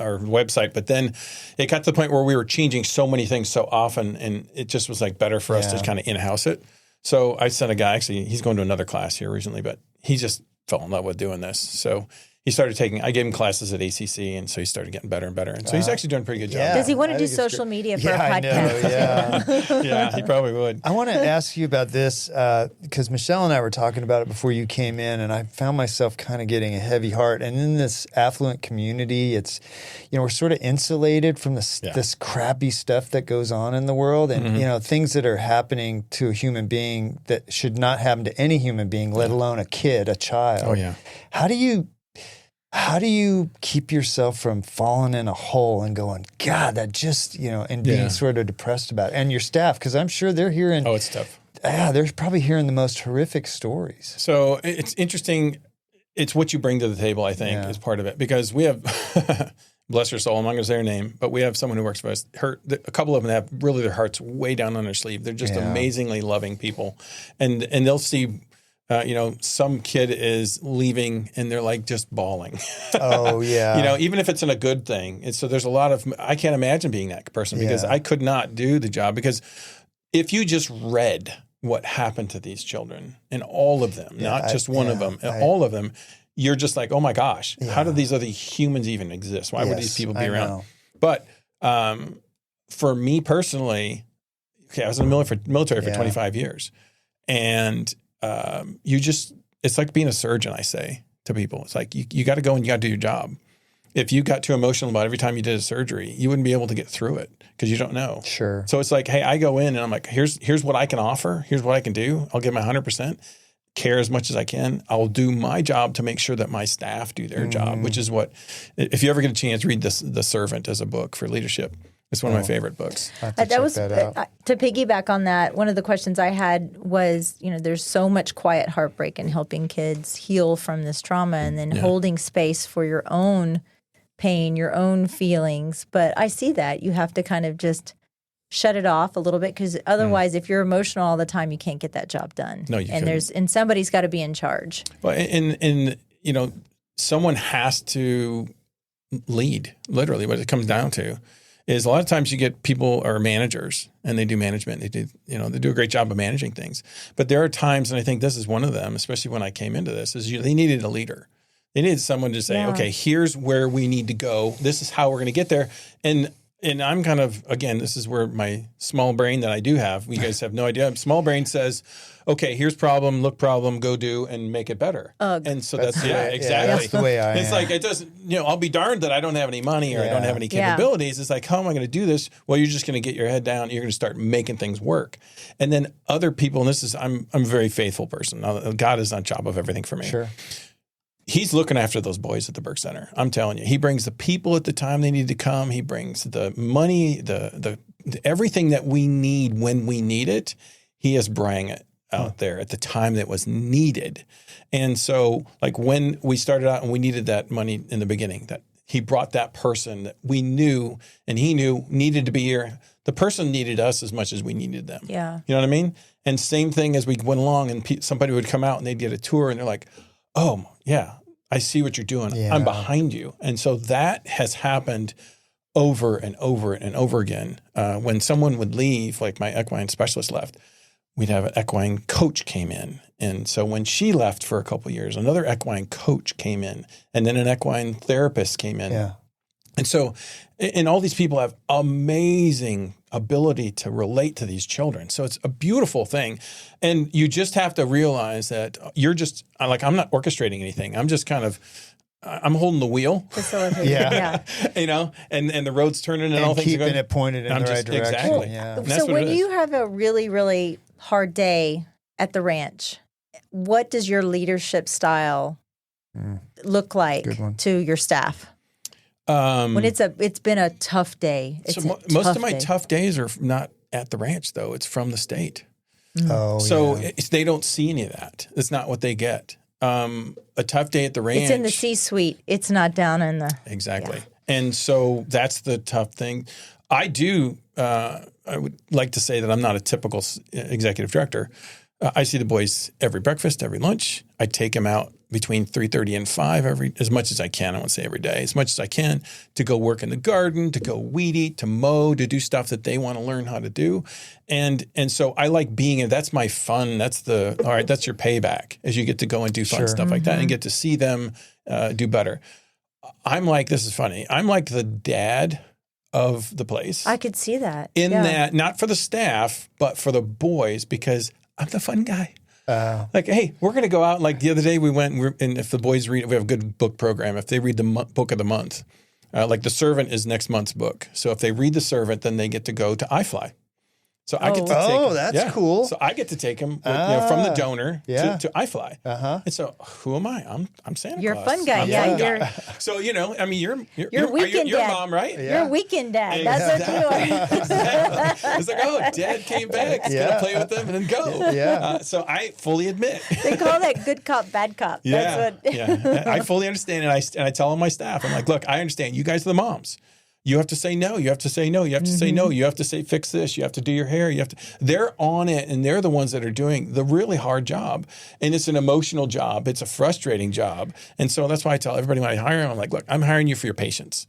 website. But then it got to the point where we were changing so many things so often, and it just was like better for us to kind of in-house it. So I sent a guy, actually, he's going to another class here recently, but he just fell in love with doing this. So he started I gave him classes at ACC, and so he started getting better and better. And so he's actually doing a pretty good job. Yeah. Does he want to I do think it's social great. media for a I podcast? know, yeah. Yeah, he probably would. I want to ask you about this because Michelle and I were talking about it before you came in, and I found myself kind of getting a heavy heart. And in this affluent community, it's, we're sort of insulated from this crappy stuff that goes on in the world, and things that are happening to a human being that should not happen to any human being, let alone a kid, a child. Oh, yeah. How do you keep yourself from falling in a hole and going, God, that just, and being sort of depressed about it? And your staff, because I'm sure they're hearing, Oh, it's tough. yeah, they're probably hearing the most horrific stories. So it's interesting. It's what you bring to the table, I think, is part of it. Because we have, bless her soul, I'm not going to say her name, but we have someone who works for us. A couple of them have really their hearts way down on their sleeve. They're just amazingly loving people. And they'll see, some kid is leaving and they're like just bawling. Oh, yeah. Even if it's in a good thing. And so there's a lot of, I can't imagine being that person because I could not do the job. Because if you just read what happened to these children, and all of them, not just one of them, all of them, you're just like, oh my gosh, how do these other humans even exist? Why would these people be around? Know. But for me personally, I was in the military for 25 years. And it's like being a surgeon, I say to people. It's like you got to go and you got to do your job. If you got too emotional about every time you did a surgery, you wouldn't be able to get through it because you don't know. Sure. So it's like, hey, I go in and I'm like, here's what I can offer. Here's what I can do. I'll give my 100%, care as much as I can. I'll do my job to make sure that my staff do their job, which is what, if you ever get a chance, read The Servant as a book for leadership. It's one of my favorite books. That was to piggyback on that. One of the questions I had was, there's so much quiet heartbreak in helping kids heal from this trauma, and then holding space for your own pain, your own feelings. But I see that you have to kind of just shut it off a little bit, because otherwise, if you're emotional all the time, you can't get that job done. No, you couldn't. And somebody's got to be in charge. Well, and someone has to lead. Literally, what it comes down to is a lot of times you get people or managers, and they do management. They do a great job of managing things. But there are times, and I think this is one of them, especially when I came into this, is they needed a leader. They needed someone to say, okay, here's where we need to go. This is how we're going to get there. And I'm kind of, again, this is where my small brain that I do have, you guys have no idea. Small brain says, okay, here's problem, go do, and make it better. And so that's exactly. That's the way I It's am. like, it doesn't, I'll be darned that I don't have any money or I don't have any capabilities. It's like, how am I going to do this? Well, you're just going to get your head down. You're going to start making things work. And then other people, and I'm a very faithful person. God is on top of everything for me. Sure. He's looking after those boys at the Burke Center. I'm telling you, he brings the people at the time they need to come. He brings the money, the everything that we need when we need it. He is bringing it out there at the time that was needed. And so, like when we started out and we needed that money in the beginning, that he brought that person that we knew and he knew needed to be here. The person needed us as much as we needed them. Yeah. You know what I mean? And same thing as we went along, and somebody would come out and they'd get a tour and they're like, oh, yeah, I see what you're doing. Yeah. I'm behind you. And so that has happened over and over and over again. When someone would leave, like my equine specialist left, we'd have an equine coach came in. And so when she left for a couple of years, another equine coach came in, and then an equine therapist came in. Yeah. And so, and all these people have amazing ability to relate to these children. So it's a beautiful thing. And you just have to realize that you're just, like, I'm not orchestrating anything. I'm just kind of, I'm holding the wheel. Facilitating. Yeah. You know, and the road's turning and all things are keeping going. it pointed in the right direction. Exactly. Yeah. And that's So what it when is. you have a really, really hard day at the ranch, what does your leadership style look like Good one. to your staff? When it's been a tough day. It's So most of my tough days are not at the ranch, though. It's from the state. Oh, So yeah. they don't see any of that. It's not what they get. A tough day at the ranch. It's in the C-suite. It's not down in the Exactly. And so that's the tough thing. I do, I would like to say that I'm not a typical executive director. I see the boys every breakfast, every lunch. I take them out between 3:30 and 5 as much as I can. I won't say every day, as much as I can, to go work in the garden, to go weed eat, to mow, to do stuff that they want to learn how to do. And so I like being in, that's my fun. That's all right, that's your payback as you get to go and do fun stuff like that and get to see them do better. I'm like, this is funny. I'm like the dad of the place. I could see that. In that, not for the staff, but for the boys, because I'm the fun guy. Like, hey, we're going to go out. Like the other day we went, and if the boys read, we have a good book program. If they read the book of the month, like The Servant is next month's book. So if they read The Servant, then they get to go to iFly. So I get to take them. That's cool. So I get to take them from the donor to iFly. And so who am I? I'm Santa You're a Claus. fun guy. I'm Yeah, fun guy. So, I mean, you're weekend you're dad. mom, right? You're a weekend dad. That's what you are. Exactly. It's like, oh, dad came back. He's going to play with them and then go. Yeah. So I fully admit. They call that good cop, bad cop. That's what. I fully understand. And I tell all my staff, I'm like, look, I understand. You guys are the moms. You have to say no. You have to say no. You have to say no. You have to say fix this. You have to do your hair. They're on it, and they're the ones that are doing the really hard job. And it's an emotional job. It's a frustrating job. And so that's why I tell everybody when I hire them, I'm like, look, I'm hiring you for your patience.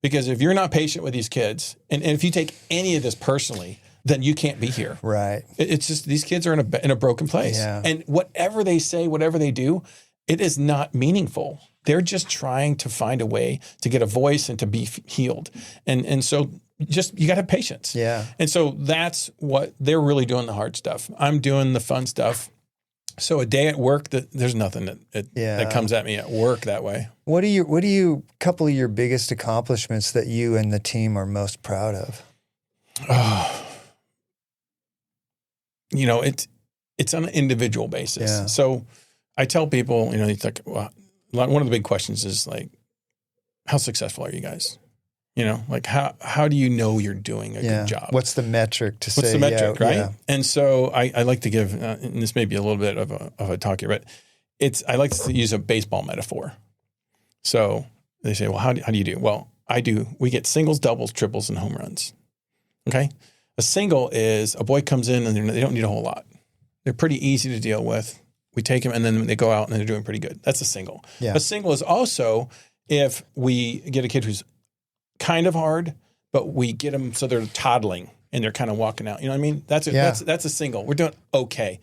Because if you're not patient with these kids, and if you take any of this personally, then you can't be here. Right. It's just these kids are in a broken place. Yeah. And whatever they say, whatever they do, it is not meaningful. They're just trying to find a way to get a voice and to be healed. And so just, you got to have patience. Yeah. And so that's what they're really doing, the hard stuff. I'm doing the fun stuff. So a day at work, there's nothing that comes at me at work that way. What are you couple of your biggest accomplishments that you and the team are most proud of? It's on an individual basis. Yeah. So I tell people, it's like, well, one of the big questions is like, how successful are you guys? Like how do you know you're doing a good job? What's the metric to say? What's the metric, right? Yeah. And so I like to give, and this may be a little bit of a talk here, but I like to use a baseball metaphor. So they say, well, how do you do? Well, I do. We get singles, doubles, triples, and home runs. Okay. A single is a boy comes in and they don't need a whole lot. They're pretty easy to deal with. We take them and then they go out and they're doing pretty good. That's a single. Yeah. A single is also if we get a kid who's kind of hard, but we get them so they're toddling and they're kind of walking out. You know what I mean? That's a single. We're doing okay.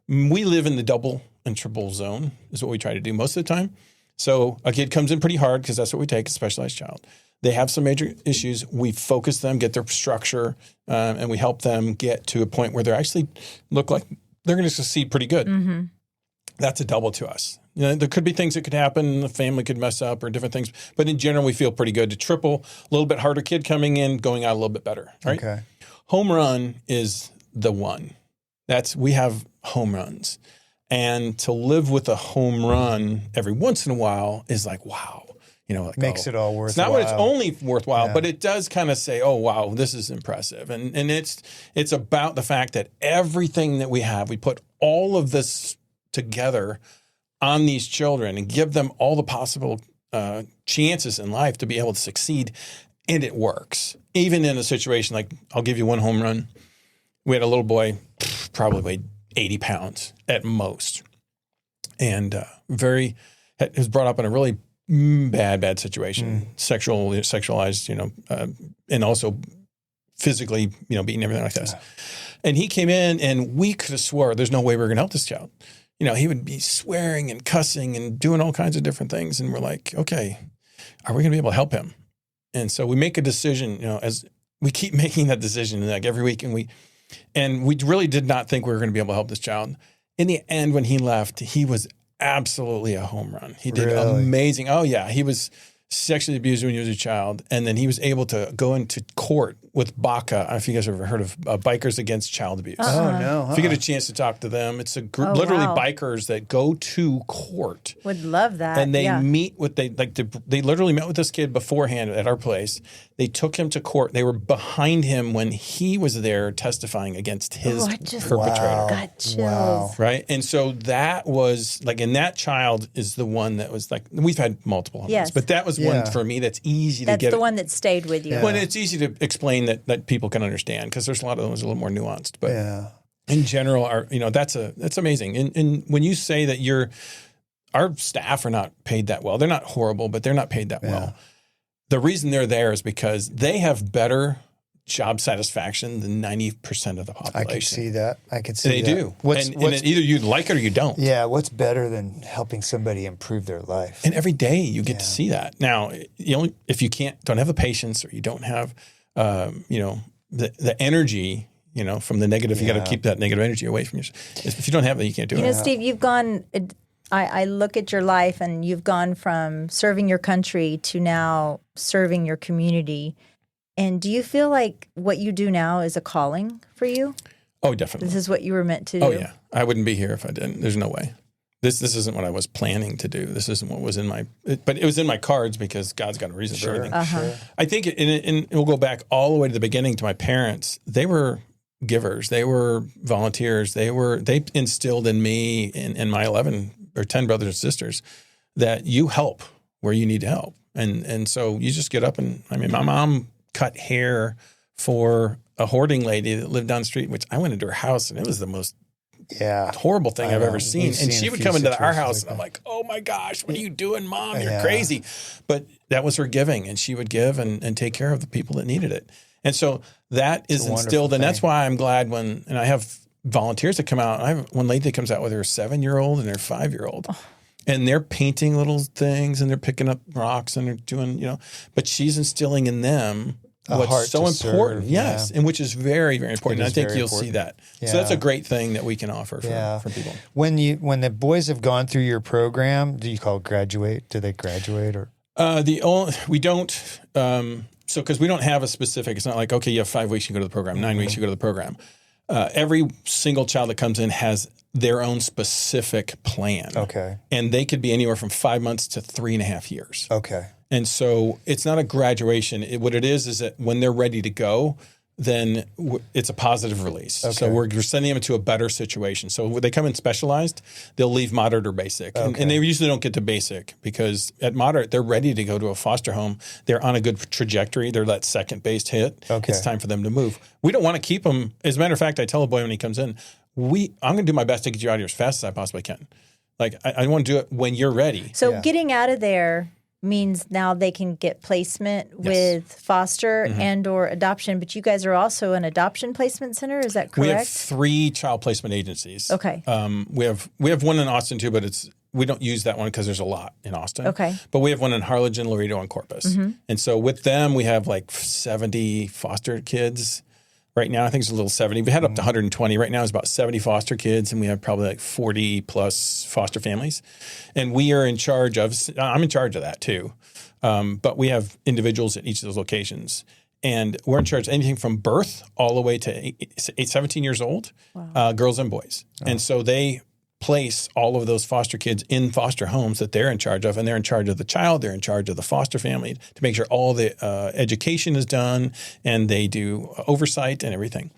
We live in the double and triple zone is what we try to do most of the time. So a kid comes in pretty hard because that's what we take, a specialized child. They have some major issues. We focus them, get their structure, and we help them get to a point where they actually look like they're going to succeed pretty good. Mm-hmm. That's a double to us. There could be things that could happen. The family could mess up or different things. But in general, we feel pretty good. To triple, a little bit harder kid coming in, going out a little bit better. Right? Okay. Home run is the one. We have home runs. And to live with a home run every once in a while is like, wow. Makes it all worthwhile. It's not when it's only worthwhile, but it does kind of say, oh, wow, this is impressive. And it's about the fact that everything that we have, we put all of this together on these children and give them all the possible chances in life to be able to succeed. And it works. Even in a situation like, I'll give you one home run. We had a little boy, probably weighed 80 pounds at most. And was brought up in a really bad situation, sexualized, and also physically, beating, everything like this. And he came in, and we could have swore there's no way we were going to help this child. He would be swearing and cussing and doing all kinds of different things. And we're like, okay, are we going to be able to help him? And so we make a decision, as we keep making that decision like every week. And we really did not think we were going to be able to help this child. In the end, when he left, he was absolutely a home run. He did amazing. Oh yeah. He was sexually abused when he was a child. And then he was able to go into court with BACA. I don't know if you guys have ever heard of Bikers Against Child Abuse. Oh, no. If you get a chance to talk to them, it's a group, literally bikers that go to court. Would love that. And they meet with, they literally met with this kid beforehand at our place. They took him to court. They were behind him when he was there testifying against his perpetrator. Got chills. Wow. Right? And so that was and that child is the one that was we've had multiple homes, but that was one for me that's easy to get. That's the one that stayed with you. Well, it's easy to explain that people can understand because there's a lot of those a little more nuanced. But in general, that's amazing. And when you say that our staff are not paid that well, they're not horrible, but they're not paid that well. The reason they're there is because they have better job satisfaction than 90% of the population. I can see that. They do. And either you like it or you don't. Yeah. What's better than helping somebody improve their life? And every day you get to see that. Now, if you don't have the patience or you don't have, the energy, from the negative, you got to keep that negative energy away from yourself. If you don't have that, you can't do it. Steve, you've gone. I look at your life, and you've gone from serving your country to now serving your community. And do you feel like what you do now is a calling for you? Oh, definitely. This is what you were meant to do? Oh, yeah. I wouldn't be here if I didn't. There's no way. This isn't what I was planning to do. This isn't what was but it was in my cards because God's got a reason for everything. Sure. I think, and we'll go back all the way to the beginning to my parents. They were givers. They were volunteers. They instilled in me and my 11 or 10 brothers and sisters that you help where you need to help. And so you just get up my mom cut hair for a hoarding lady that lived down the street, which I went into her house and it was the most horrible thing I've ever seen. And she would come into our house and I'm like, oh my gosh, what are you doing, Mom? You're crazy. But that was her giving, and she would give and take care of the people that needed it. And so that is instilled. And that's why I'm glad and I have volunteers that come out. I have one lady that comes out with her 7-year-old and her 5-year-old. And they're painting little things and they're picking up rocks and they're doing, but she's instilling in them what's so important. Yes. And which is very, very important. And I think you'll see that. Yeah. So that's a great thing that we can offer for people. When the boys have gone through your program, do you call it graduate? Do they graduate or? We don't, because we don't have a specific, it's not like, okay, you have 5 weeks, you go to the program, 9 weeks, you go to the program. Every single child that comes in has their own specific plan. Okay. And they could be anywhere from 5 months to 3.5 years. Okay. And so it's not a graduation. What it is that when they're ready to go, then it's a positive release. Okay. So we're sending them into a better situation. So when they come in specialized, they'll leave moderate or basic. Okay. And they usually don't get to basic because at moderate, they're ready to go to a foster home. They're on a good trajectory. They're that second-based hit. Okay. It's time for them to move. We don't want to keep them. As a matter of fact, I tell a boy when he comes in, I'm going to do my best to get you out of here as fast as I possibly can. Like, I want to do it when you're ready. So getting out of there means now they can get placement with foster and or adoption, but you guys are also an adoption placement center, is that correct? We have 3 child placement agencies. Okay. We have one in Austin too, but we don't use that one because there's a lot in Austin. Okay. But we have one in Harlingen, Laredo, and Corpus. And so with them, we have like 70 foster kids. Right now, I think it's a little 70. We had up to 120. Right now, it's about 70 foster kids, and we have probably like 40 plus foster families. And we are in charge of, I'm in charge of that too. But we have individuals at each of those locations. And we're in charge of anything from birth all the way to 17 years old, girls and boys. Oh. And so they place all of those foster kids in foster homes that they're in charge of, and they're in charge of the child, they're in charge of the foster family to make sure all the education is done, and they do oversight and everything.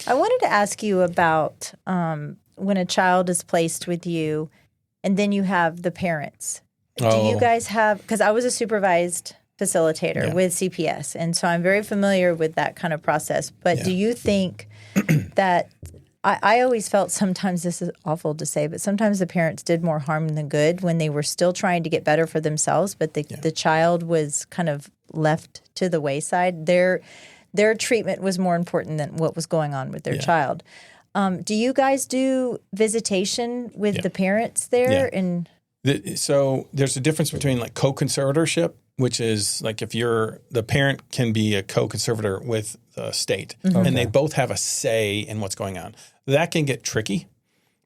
I wanted to ask you about when a child is placed with you and then you have the parents. Do you guys have, because I was a supervised facilitator with CPS, and so I'm very familiar with that kind of process, but do you think that I always felt sometimes, this is awful to say, but sometimes the parents did more harm than good when they were still trying to get better for themselves, but the child was kind of left to the wayside. Their treatment was more important than what was going on with their child. Do you guys do visitation with the parents there? And so there's a difference between like co-conservatorship, which is like if the parent can be a co-conservator with the state, and they both have a say in what's going on. That can get tricky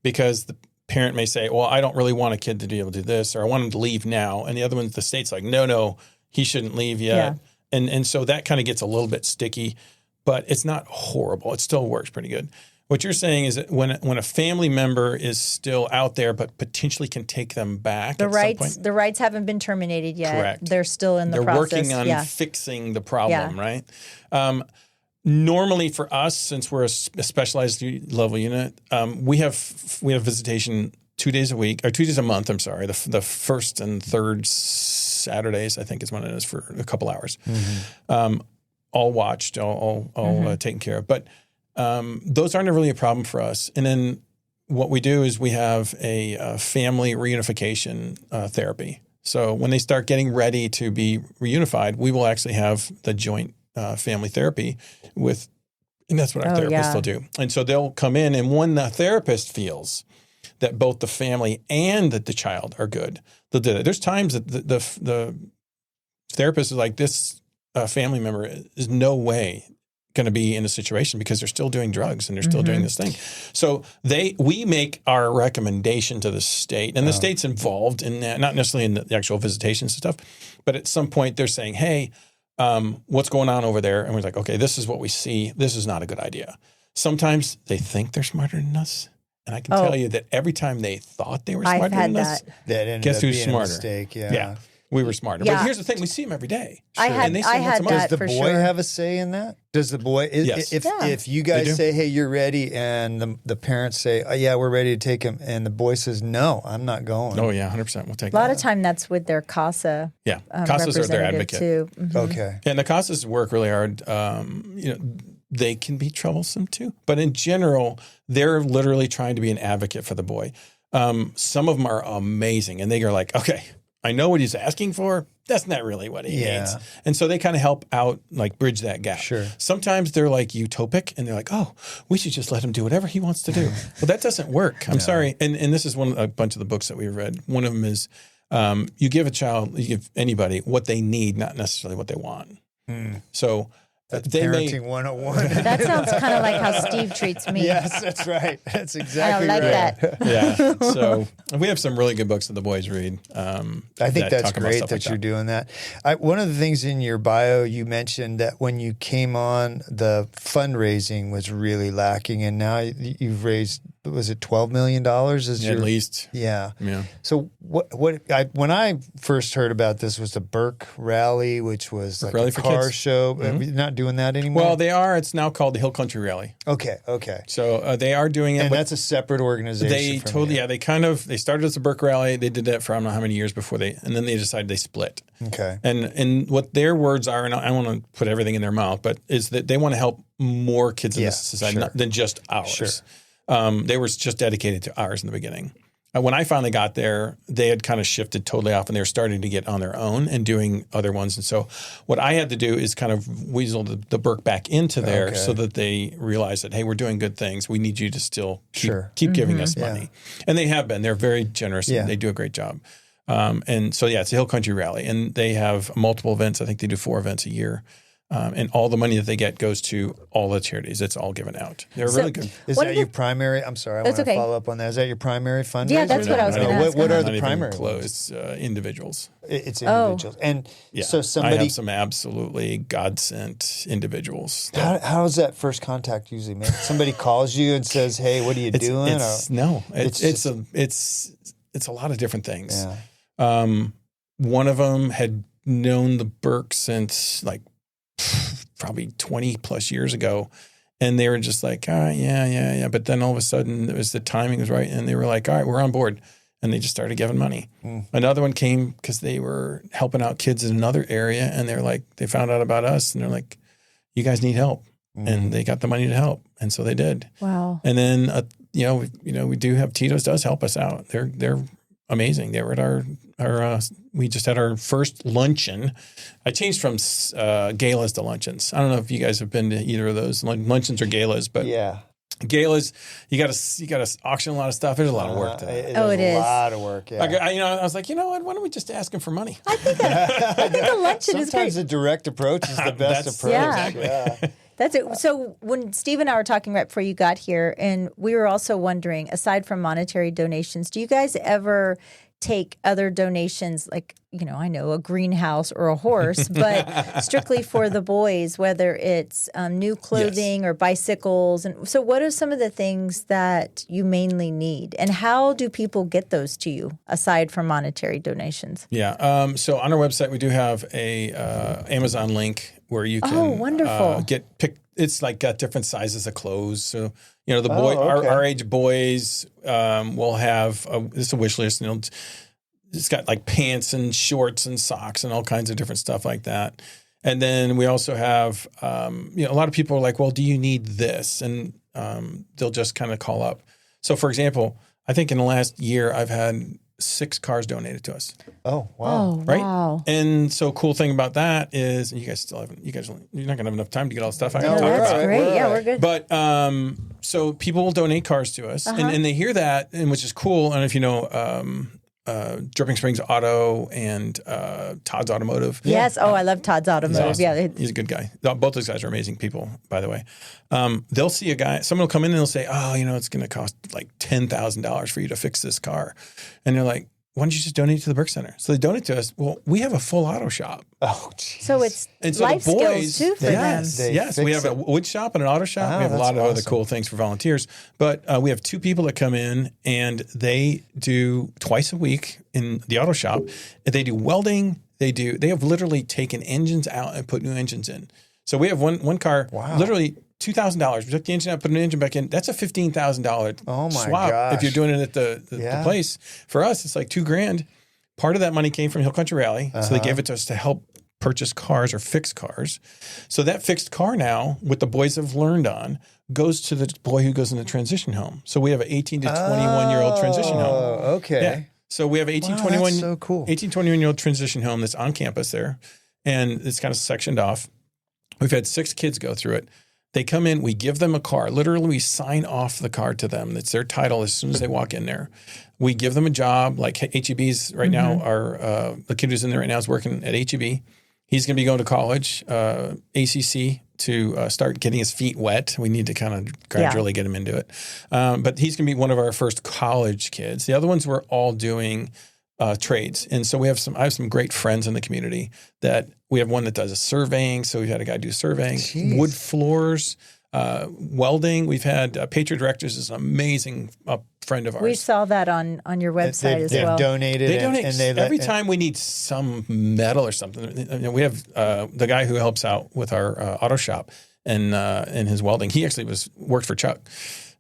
because the parent may say, well, I don't really want a kid to be able to do this, or I want him to leave now. And the other one, the state's like, no, he shouldn't leave yet. Yeah. And so that kind of gets a little bit sticky, but it's not horrible. It still works pretty good. What you're saying is that when a family member is still out there, but potentially can take them back at some point. The rights haven't been terminated yet. Correct. They're still in the process. They're working on fixing the problem, right? Normally for us, since we're a specialized level unit, we have visitation 2 days a week, or 2 days a month, I'm sorry. The first and third Saturdays, I think is when it is, for a couple hours. All watched, all taken care of. But those aren't really a problem for us. And then what we do is we have a family reunification therapy. So when they start getting ready to be reunified, we will actually have the joint family therapy and that's what our therapists will do. And so they'll come in, and when the therapist feels that both the family and that the child are good, they'll do that. There's times that the therapist is like, this family member is no way going to be in a situation because they're still doing drugs and they're still doing this thing. So we make our recommendation to the state, and the state's involved in that, not necessarily in the actual visitations and stuff, but at some point they're saying, hey, what's going on over there? And we're like, okay, this is what we see. This is not a good idea. Sometimes they think they're smarter than us. And I can tell you that every time they thought they were smarter than us, guess who's smarter? Mistake, we were smarter. Yeah. But here's the thing. We see them every day. I had that. Does the boy have a say in that? Does the boy, Yes. if you guys say, hey, you're ready, and the parents say, oh, yeah, we're ready to take him, and the boy says, no, I'm not going. Oh, yeah, 100%. We'll take a lot of time that's with their CASA. Yeah, CASAs are their advocate. Too. Okay. And the CASAs work really hard. They can be troublesome too. But in general, they're literally trying to be an advocate for the boy. Some of them are amazing, and they are like, okay, I know what he's asking for. That's not really what he needs. And so they kind of help out, like bridge that gap. Sure. Sometimes they're like utopic, and they're like, oh, we should just let him do whatever he wants to do. Well, that doesn't work. I'm sorry. And this is a bunch of the books that we've read. One of them is you give anybody what they need, not necessarily what they want. So that's parenting 101. That sounds kind of like how Steve treats me. Yes, that's right. That's exactly right. I like that. Yeah. So we have some really good books that the boys read. I think that's great that you're doing that. One of the things in your bio, you mentioned that when you came on, the fundraising was really lacking, and now you've raised, was it $12 million? At least. Yeah. So when I first heard about this was the Burke Rally, which was like a car show. Not doing that anymore? Well, they are. It's now called the Hill Country Rally. Okay. So they are doing it. And that's a separate organization. They started as a Burke Rally. They did that for I don't know how many years before and then they decided they split. Okay. And what their words are, and I don't want to put everything in their mouth, but is that they want to help more kids in this society than just ours. Sure. They were just dedicated to ours in the beginning. When I finally got there, they had kind of shifted totally off, and they were starting to get on their own and doing other ones. And so what I had to do is kind of weasel the Burke back into there so that they realize that, hey, we're doing good things. We need you to still keep giving us money. And they have been. They're very generous. And they do a great job. And so, it's a Hill Country Rally. And they have multiple events. I think they do 4 events a year. And all the money that they get goes to all the charities. It's all given out. They're really good. Is that your primary? I'm sorry, I want to follow up on that. Is that your primary fundraiser? Yeah, that's what I was going to ask. What are the primary ones? It's individuals. It's individuals. And so somebody... I have some absolutely God-sent individuals. How is that first contact usually made? Somebody calls you and says, hey, what are you doing? It's a lot of different things. Yeah. One of them had known the Burke since probably 20 plus years ago. And they were just like, yeah. But then all of a sudden the timing was right. And they were like, all right, we're on board. And they just started giving money. Another one came because they were helping out kids in another area. And they're like, they found out about us and they're like, you guys need help. and they got the money to help, and so they did. Wow. And then we do have Tito's does help us out. They're amazing. They were at our we just had our first luncheon. I changed from galas to luncheons. I don't know if you guys have been to either of those luncheons or galas, but Yeah. galas, you got to auction a lot of stuff. There's a lot of work to that. It is. A lot of work, yeah. I was like, you know what? Why don't we just ask him for money? I think a luncheon is great. Sometimes a direct approach is the best That's- approach. Yeah. Exactly. That's it. So when Steve and I were talking right before you got here, and we were also wondering, aside from monetary donations, do you guys ever take other donations, like, I know a greenhouse or a horse, but strictly for the boys, whether it's new clothing or bicycles? And so what are some of the things that you mainly need, and how do people get those to you aside from monetary donations? Yeah. So on our website, we do have a Amazon link where you can wonderful. It's like got different sizes of clothes. So, the boy, our age boys will have this is a wish list. It's got like pants and shorts and socks and all kinds of different stuff like that. And then we also have, a lot of people are like, well, do you need this? And they'll just kind of call up. So, for example, I think in the last year, I've had 6 cars donated to us. Oh, wow. Oh, Right. wow. And so cool thing about that is you're not going to have enough time to get all the stuff I No, got to Oh, talk that's about. great. Yeah, we're good. But so people will donate cars to us, and they hear that, and which is cool. And if you know Dripping Springs Auto and Todd's Automotive. Yes. Oh, I love Todd's Automotive. Awesome. Yeah. He's a good guy. Both those guys are amazing people, by the way. They'll see a guy, someone will come in and they'll say, oh, it's going to cost like $10,000 for you to fix this car. And they're like, why don't you just donate to the Burke Center? So they donate to us. Well, we have a full auto shop. Oh, geez. So it's And so life the boys, skills too for yes, them. yes. We have a wood shop and an auto shop. We have a that's lot of other awesome. cool things for volunteers. But we have 2 people that come in and they do twice a week in the auto shop. They do welding. They have literally taken engines out and put new engines in. So we have one car, literally $2,000. We took the engine out, put an engine back in. That's a $15,000 Oh, my swap gosh. if you're doing it at the place. For us, it's like $2,000. Part of that money came from Hill Country Rally, so they gave it to us to help purchase cars or fix cars. So that fixed car now, what the boys have learned on, goes to the boy who goes in the transition home. So we have an 18 to 21-year-old transition home. Oh, okay. Yeah. So we have 18, Wow, 21, that's so cool. 18, 21-year-old transition home that's on campus there, and it's kind of sectioned off. We've had 6 kids go through it. They come in, we give them a car. Literally, we sign off the car to them. It's their title as soon as they walk in there. We give them a job. Like HEB's right now, the kid who's in there right now is working at HEB. He's going to be going to college, ACC, to start getting his feet wet. We need to kind of gradually get him into it. But he's going to be one of our first college kids. The other ones were all doing trades. And so I have some great friends in the community that we have one that does a surveying. So we've had a guy do surveying, wood floors, welding. We've had Patriot Directors is an amazing friend of ours. We saw that on your website as They've well. donated. They donate and they every time we need some metal or something. We have the guy who helps out with our auto shop and his welding. He actually worked for Chuck.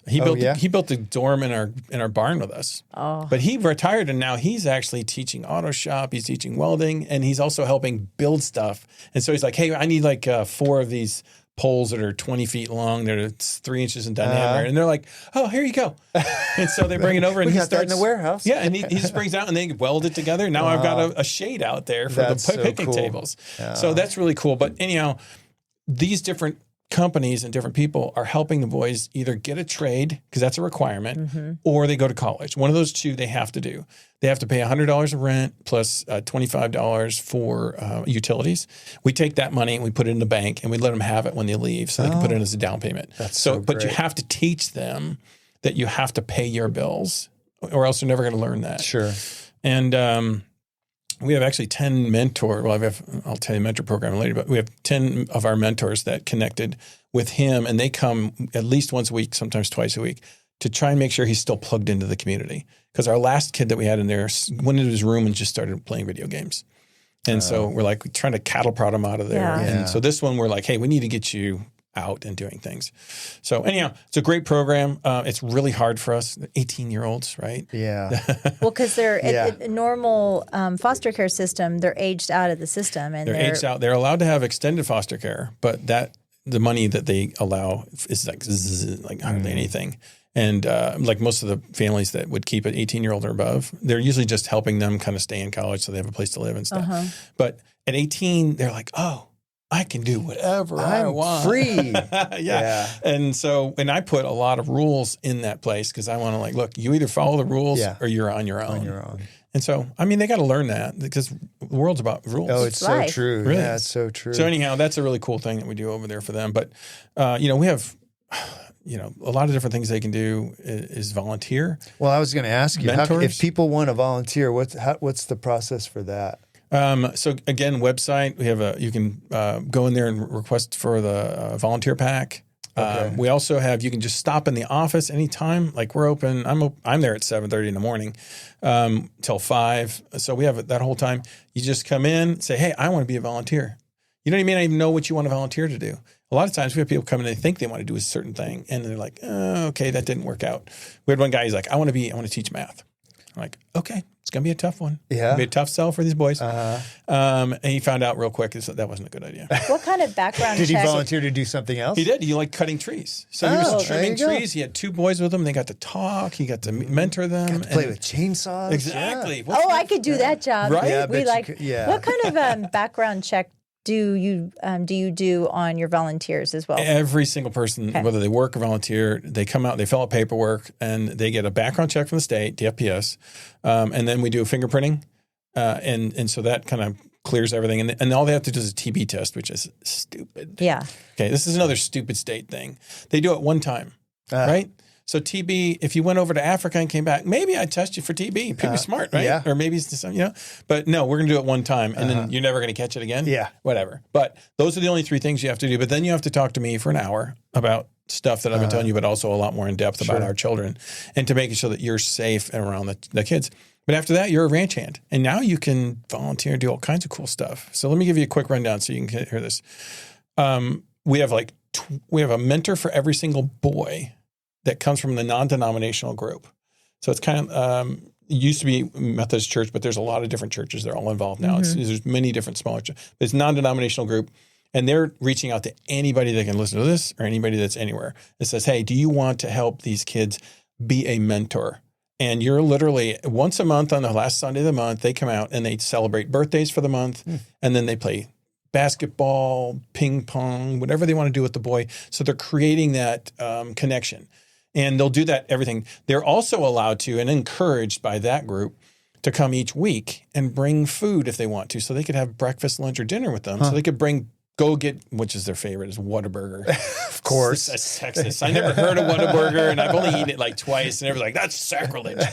He built the dorm in our barn with us. Oh. But he retired and now he's actually teaching auto shop. He's teaching welding and he's also helping build stuff. And so he's like, hey, I need like 4 of these poles that are 20 feet long. They're 3 inches in diameter. And they're like, oh, here you go. And so they bring it over and We he got that starts in the warehouse. Yeah, and he just brings it out and they weld it together. Now I've got a shade out there for That's the so picnic cool. tables. So that's really cool. But anyhow, these different companies and different people are helping the boys either get a trade, because that's a requirement, or they go to college. One of those 2 they have to do. They have to pay $100 of rent plus $25 for utilities. We take that money and we put it in the bank and we let them have it when they leave so they can put it in as a down payment. That's so But you great. have to teach them that you have to pay your bills or else they're never going to learn that. Sure. And we have actually 10 mentors. Well, I'll tell you mentor program later, but we have 10 of our mentors that connected with him, and they come at least once a week, sometimes twice a week, to try and make sure he's still plugged into the community. Because our last kid that we had in there went into his room and just started playing video games. And so we're like trying to cattle prod him out of there. Yeah. And so this one, we're like, hey, we need to get you out and doing things. So anyhow, it's a great program. It's really hard for us, 18-year-olds, right? Yeah. Well, because they're Yeah. a normal foster care system, they're aged out of the system, and They're aged out. They're allowed to have extended foster care, but that the money that they allow is like hardly anything. And like most of the families that would keep an 18-year-old or above, they're usually just helping them kind of stay in college so they have a place to live and stuff. But at 18, they're like, oh, I can do whatever I want. Free. Yeah. And so, and I put a lot of rules in that place because I want to like, look, you either follow the rules or you're on your own. And so, I mean, they got to learn that because the world's about rules. Oh, it's so true. Really? Yeah, it's so true. So anyhow, that's a really cool thing that we do over there for them. But, we have, a lot of different things they can do is volunteer. Well, I was going to ask you, if people want to volunteer, what's the process for that? So again, website, we have you can go in there and request for the volunteer pack. Okay. We also have, you can just stop in the office anytime. Like we're open. I'm there at 7:30 in the morning till 5. So we have it that whole time. You just come in, say, hey, I want to be a volunteer. You know what I mean? I even know what you want to volunteer to do. A lot of times we have people come in and they think they want to do a certain thing. And they're like, oh, okay, that didn't work out. We had one guy, he's like, I want to teach math. I'm like, okay, it's going to be a tough one. Yeah. It's going to be a tough sell for these boys. And he found out real quick that wasn't a good idea. What kind of background Did he volunteer to do something else? He did. He liked cutting trees. So he was trimming trees. He had 2 boys with him. They got to talk. He got to mentor them. Got to play with chainsaws. Exactly. Yeah. I could do that job. Right? Yeah, What kind of background check do you do on your volunteers as well? Every single person, whether they work or volunteer, they come out, they fill out paperwork, and they get a background check from the state, the FPS, and then we do fingerprinting, and so that kind of clears everything. And all they have to do is a TB test, which is stupid. Yeah. Okay, this is another stupid state thing. They do it one time, right? So TB, if you went over to Africa and came back, maybe I'd test you for TB. Pretty smart, right? Yeah. Or maybe it's just, But no, we're going to do it one time, and then you're never going to catch it again. Yeah. Whatever. But those are the only 3 things you have to do. But then you have to talk to me for an hour about stuff that I've been telling you, but also a lot more in depth about our children and to making sure that you're safe around the kids. But after that, you're a ranch hand. And now you can volunteer and do all kinds of cool stuff. So let me give you a quick rundown so you can hear this. We have we have a mentor for every single boy that comes from the non-denominational group. So it's kind of, it used to be Methodist Church, but there's a lot of different churches. They're all involved now. There's many different smaller churches. It's a non-denominational group, and they're reaching out to anybody that can listen to this or anybody that's anywhere. It says, hey, do you want to help these kids be a mentor? And you're literally once a month on the last Sunday of the month, they come out and they celebrate birthdays for the month, and then they play basketball, ping pong, whatever they want to do with the boy. So they're creating that connection. And they'll do that, everything. They're also allowed to and encouraged by that group to come each week and bring food if they want to. So they could have breakfast, lunch, or dinner with them. So they could go get, which is their favorite, is Whataburger. Of course. That's Texas. I never heard of Whataburger, and I've only eaten it like twice. And everyone's like, that's sacrilege.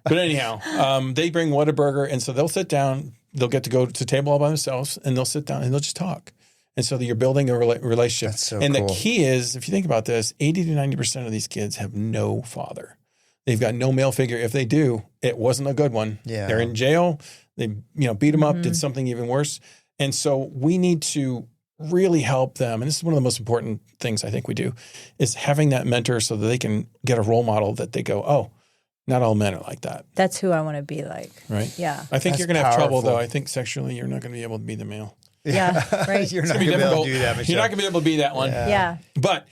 But anyhow, they bring Whataburger. And so they'll sit down. They'll get to go to the table all by themselves, and they'll sit down and they'll just talk. And so you're building a relationship. That's so and cool. The key is, if you think about this, 80 to 90% of these kids have no father. They've got no male figure. If they do, it wasn't a good one. Yeah. They're in jail. They beat them up, did something even worse. And so we need to really help them. And this is one of the most important things I think we do, is having that mentor so that they can get a role model that they go, oh, not all men are like that. That's who I want to be like. Right? Yeah. I think That's you're going to have trouble, powerful. though. I think sexually you're not going to be able to be the male. Yeah, right. You're not going to be able to do that, Michelle. You're not going to be able to be that one. Yeah. But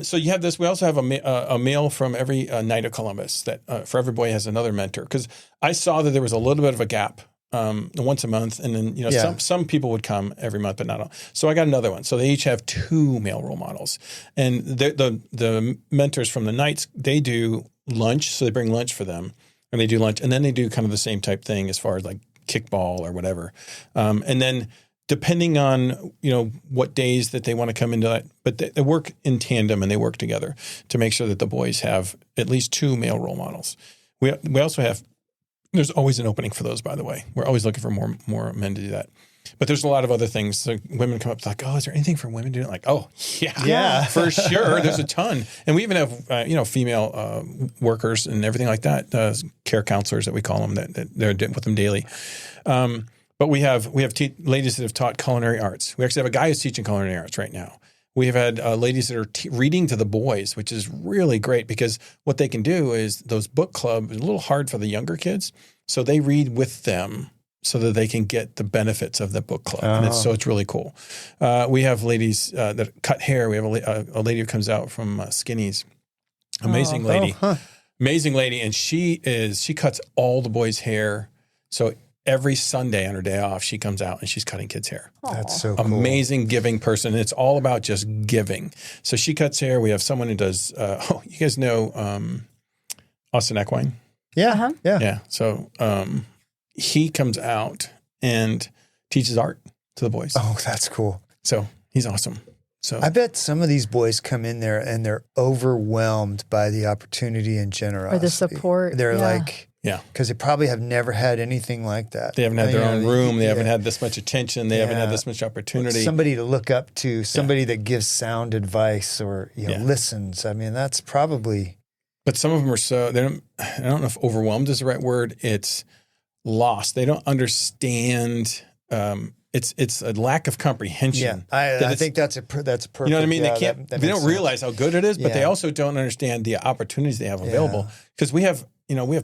so you have this. We also have a male from every night of Columbus that for every boy has another mentor. Because I saw that there was a little bit of a gap once a month, and then some people would come every month, but not all. So I got another one. So they each have 2 male role models, and the mentors from the nights, they do lunch. So they bring lunch for them, and they do lunch, and then they do kind of the same type thing as far as like kickball or whatever, and then. Depending on, what days that they want to come into that, but they work in tandem and they work together to make sure that the boys have at least 2 male role models. We also have, there's always an opening for those, by the way. We're always looking for more men to do that. But there's a lot of other things. So women come up like, oh, is there anything for women to do? Like, oh, yeah, for sure. There's a ton. And we even have, female workers and everything like that, care counselors that we call them, that they're with them daily. But we have ladies that have taught culinary arts. We actually have a guy who's teaching culinary arts right now. We have had ladies that are reading to the boys, which is really great because what they can do is those book clubs are a little hard for the younger kids. So they read with them so that they can get the benefits of the book club. And it's really cool. We have ladies that cut hair. We have a lady who comes out from Skinnies. Amazing lady. Amazing lady. And she cuts all the boys' hair. So every Sunday on her day off, she comes out and she's cutting kids' hair. That's so cool. Amazing giving person. It's all about just giving. So she cuts hair. We have someone who does, you guys know Austin Equine? Yeah. Yeah. So he comes out and teaches art to the boys. Oh, that's cool. So he's awesome. So I bet some of these boys come in there and they're overwhelmed by the opportunity and generosity. Or the support. They're yeah. like, because they probably have never had anything like that. They haven't had their own room. They haven't had this much attention. They haven't had this much opportunity. Somebody to look up to, somebody that gives sound advice or listens. I mean, that's probably. But some of them are I don't know if overwhelmed is the right word. It's lost. They don't understand. It's a lack of comprehension. Yeah, I think that's a perfect. You know what I mean? Yeah, They don't realize how good it is, but they also don't understand the opportunities they have available. Because we have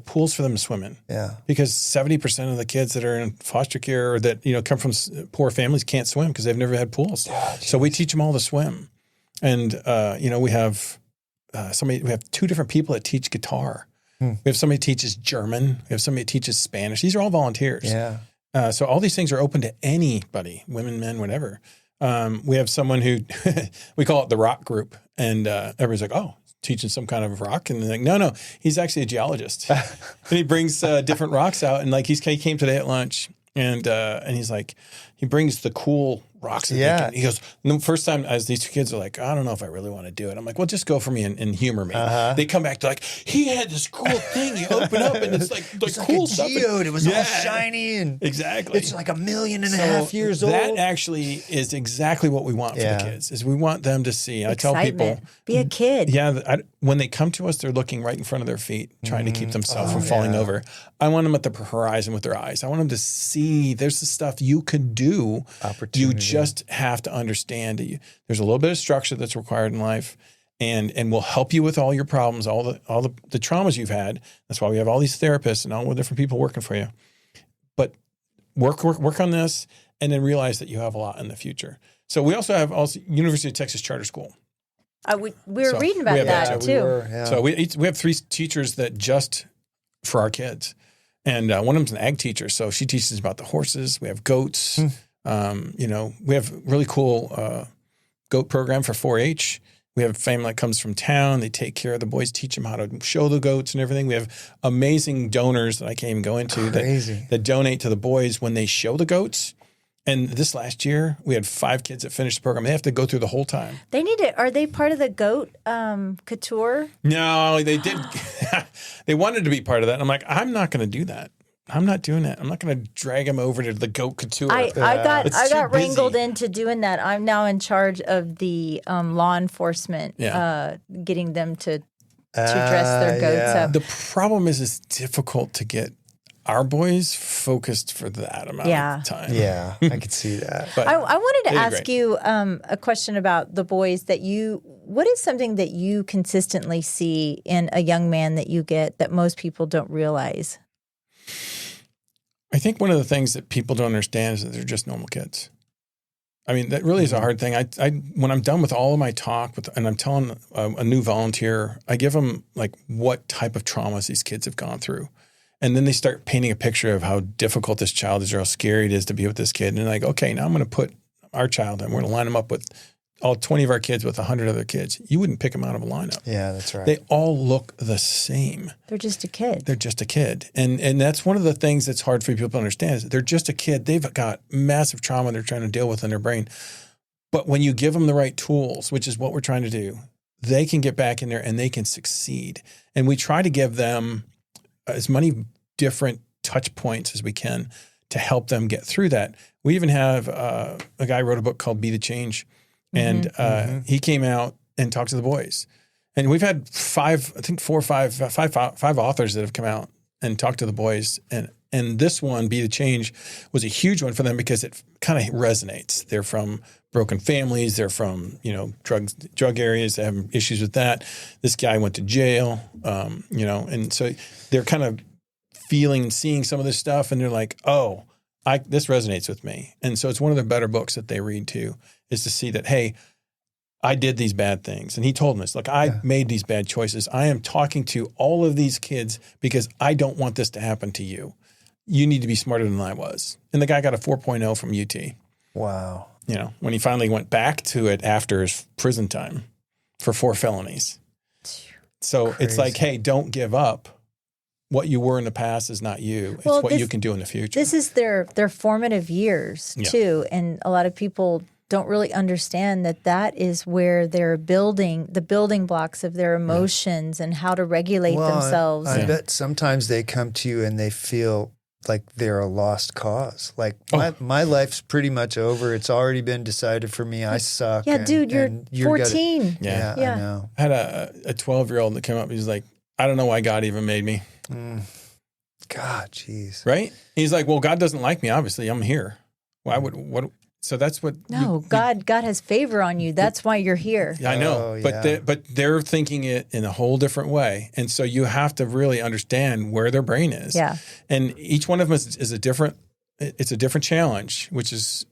pools for them to swim in. Yeah. Because 70% of the kids that are in foster care or that come from poor families can't swim because they've never had pools. So we teach them all to swim, and we have we have 2 different people that teach guitar. We have somebody who teaches German. We have somebody who teaches Spanish. These are all volunteers. Yeah. So all these things are open to anybody, women, men, whatever. We have someone who we call it the rock group, and everybody's like, "Oh, teaching some kind of rock," and they're like, "No, he's actually a geologist." And he brings different rocks out, and like he came today at lunch, and he's like, he brings the cool rocks. He goes, the first time as these 2 kids are like, I don't know if I really want to do it. I'm like, well, just go for me and humor me. They come back to like, he had this cool thing. You open up and it's like cool like stuff. Geode. It was all shiny and exactly. It's like 1.5 million years old. That actually is exactly what we want for the kids. Is we want them to see. I tell people, be a kid. Yeah, when they come to us, they're looking right in front of their feet, trying to keep themselves from falling over. I want them at the horizon with their eyes. I want them to see there's the stuff you could do. You just have to understand that there's a little bit of structure that's required in life, and will help you with all your problems, all the traumas you've had. That's why we have all these therapists and all the different people working for you. But work on this, and then realize that you have a lot in the future. So we also have University of Texas Charter School. We were reading about that too. So we have 3 teachers that just for our kids, and one of them's an ag teacher. So she teaches about the horses. We have goats. We have really cool goat program for 4-H. We have a family that comes from town. They take care of the boys, teach them how to show the goats and everything. We have amazing donors that I can't even go into that donate to the boys when they show the goats. And this last year, we had 5 kids that finished the program. They have to go through the whole time. They need it. Are they part of the goat couture? No, they did. They wanted to be part of that. And I'm like, I'm not going to do that. I'm not doing that. I'm not going to drag them over to the goat couture. I got wrangled into doing that. I'm now in charge of the law enforcement, getting them to dress their goats up. The problem is it's difficult to get our boys focused for that amount of time. Yeah, I could see that. But I wanted to ask you a question about the boys what is something that you consistently see in a young man that you get that most people don't realize? I think one of the things that people don't understand is that they're just normal kids. I mean, that really is a hard thing. I when I'm done with all of my talk and I'm telling a new volunteer, I give them like what type of traumas these kids have gone through. And then they start painting a picture of how difficult this child is or how scary it is to be with this kid. And they're like, okay, now I'm going to put our child and we're going to line them up with all 20 of our kids with 100 other kids. You wouldn't pick them out of a lineup. Yeah, that's right. They all look the same. They're just a kid. They're just a kid. And that's one of the things that's hard for people to understand is they're just a kid. They've got massive trauma they're trying to deal with in their brain. But when you give them the right tools, which is what we're trying to do, they can get back in there and they can succeed. And we try to give them as many different touch points as we can to help them get through that. We even have a guy who wrote a book called Be the Change. And he came out and talked to the boys. And we've had 5 authors that have come out and talked to the boys. And this one, Be the Change, was a huge one for them because it kind of resonates. They're from broken families. They're from, drug areas. They have issues with that. This guy went to jail, and so they're kind of seeing some of this stuff. And they're like, oh, this resonates with me. And so it's one of the better books that they read too, is to see that, hey, I did these bad things. And he told them this, look, I made these bad choices. I am talking to all of these kids because I don't want this to happen to you. You need to be smarter than I was. And the guy got a 4.0 from UT. Wow. You know, when he finally went back to it after his prison time for 4 felonies. So Crazy. it's like, hey, don't give up. What you were in the past is not you. It's Well, what you can do in the future. This is their formative years too, and a lot of people don't really understand that is where they're building the building blocks of their emotions and how to regulate themselves. I bet sometimes they come to you and they feel like they're a lost cause. Like my life's pretty much over. It's already been decided for me. I suck. Yeah, dude, you're 14. Yeah, I know. I had a 12-year-old that came up. He's like, I don't know why God even made me. God, jeez. Right? He's like, well, God doesn't like me. Obviously, I'm here. Why would what? So that's what. No, God has favor on you. That's why you're here. I know, but they're thinking it in a whole different way, and so you have to really understand where their brain is. Yeah. And each one of us is a different. It's a different challenge, which is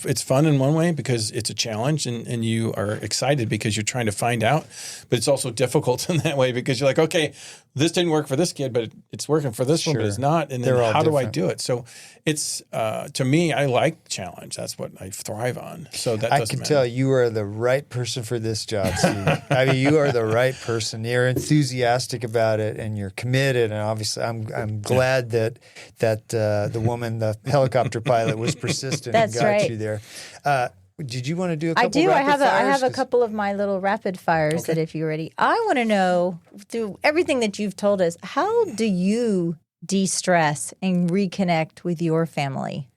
it's fun in one way because it's a challenge and you are excited because you're trying to find out, but it's also difficult in that way because you're like, okay, this didn't work for this kid, but it's working for this one, but it's not. And then how do I do it? So it's, to me, I like challenge. That's what I thrive on. So that I can tell you are the right person for this job, Steve. I mean, you are the right person. You're enthusiastic about it and you're committed. And obviously I'm glad that the woman, the helicopter pilot was persistent and got you there. Did you want to do a couple I do. I have a fires? couple of my little rapid fires that if you're ready. I want to know, through everything that you've told us, how do you de-stress and reconnect with your family?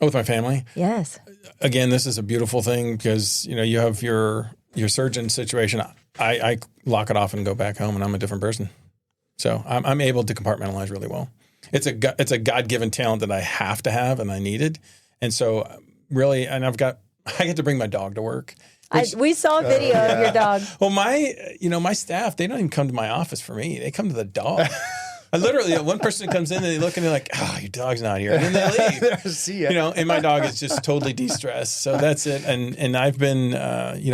Oh, with my family? Yes. Again, this is a beautiful thing because, you know, you have your surgeon situation. I lock it off and go back home and I'm a different person. So I'm able to compartmentalize really well. It's a God-given talent that I have to have and I needed. And so really, and I get to bring my dog to work. We saw a video of your dog. Well, my staff, they don't even come to my office for me. They come to the dog. I literally, one person comes in and they look and they're like, oh, your dog's not here. And then they leave. See ya. You know, and my dog is just totally de-stressed. So that's it. And I've been,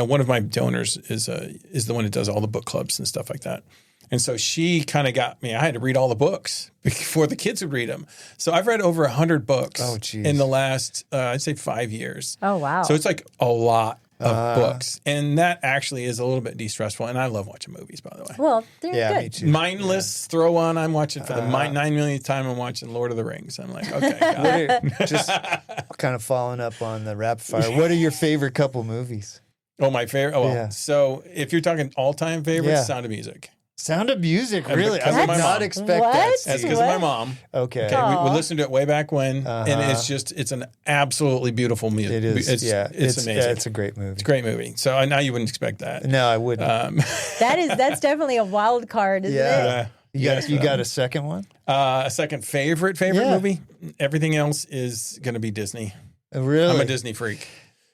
one of my donors is the one that does all the book clubs and stuff like that. And so she kind of got me. I had to read all the books before the kids would read them. So I've read over 100 books in the last, I'd say 5 years. Oh, wow. So it's like a lot of books. And that actually is a little bit de-stressful. And I love watching movies, by the way. Well, they're good. Me too. Mindless, throw on. I'm watching for the 9 millionth time. I'm watching Lord of the Rings. I'm like, okay. Just kind of following up on the rapid fire. What are your favorite couple movies? Oh, my favorite. Oh, well, so if you're talking all-time favorites, Sound of Music. Sound of Music, really? because I of did my not mom. expect What? that. That's Steve. because of my mom. Okay. We listened to it way back when, and it's an absolutely beautiful music. It is. It's amazing. Yeah, it's a great movie. It's a great movie. So now you wouldn't expect that. No, I wouldn't. That's definitely a wild card, isn't it? You got a second one? A second favorite movie. Everything else is going to be Disney. Really? I'm a Disney freak.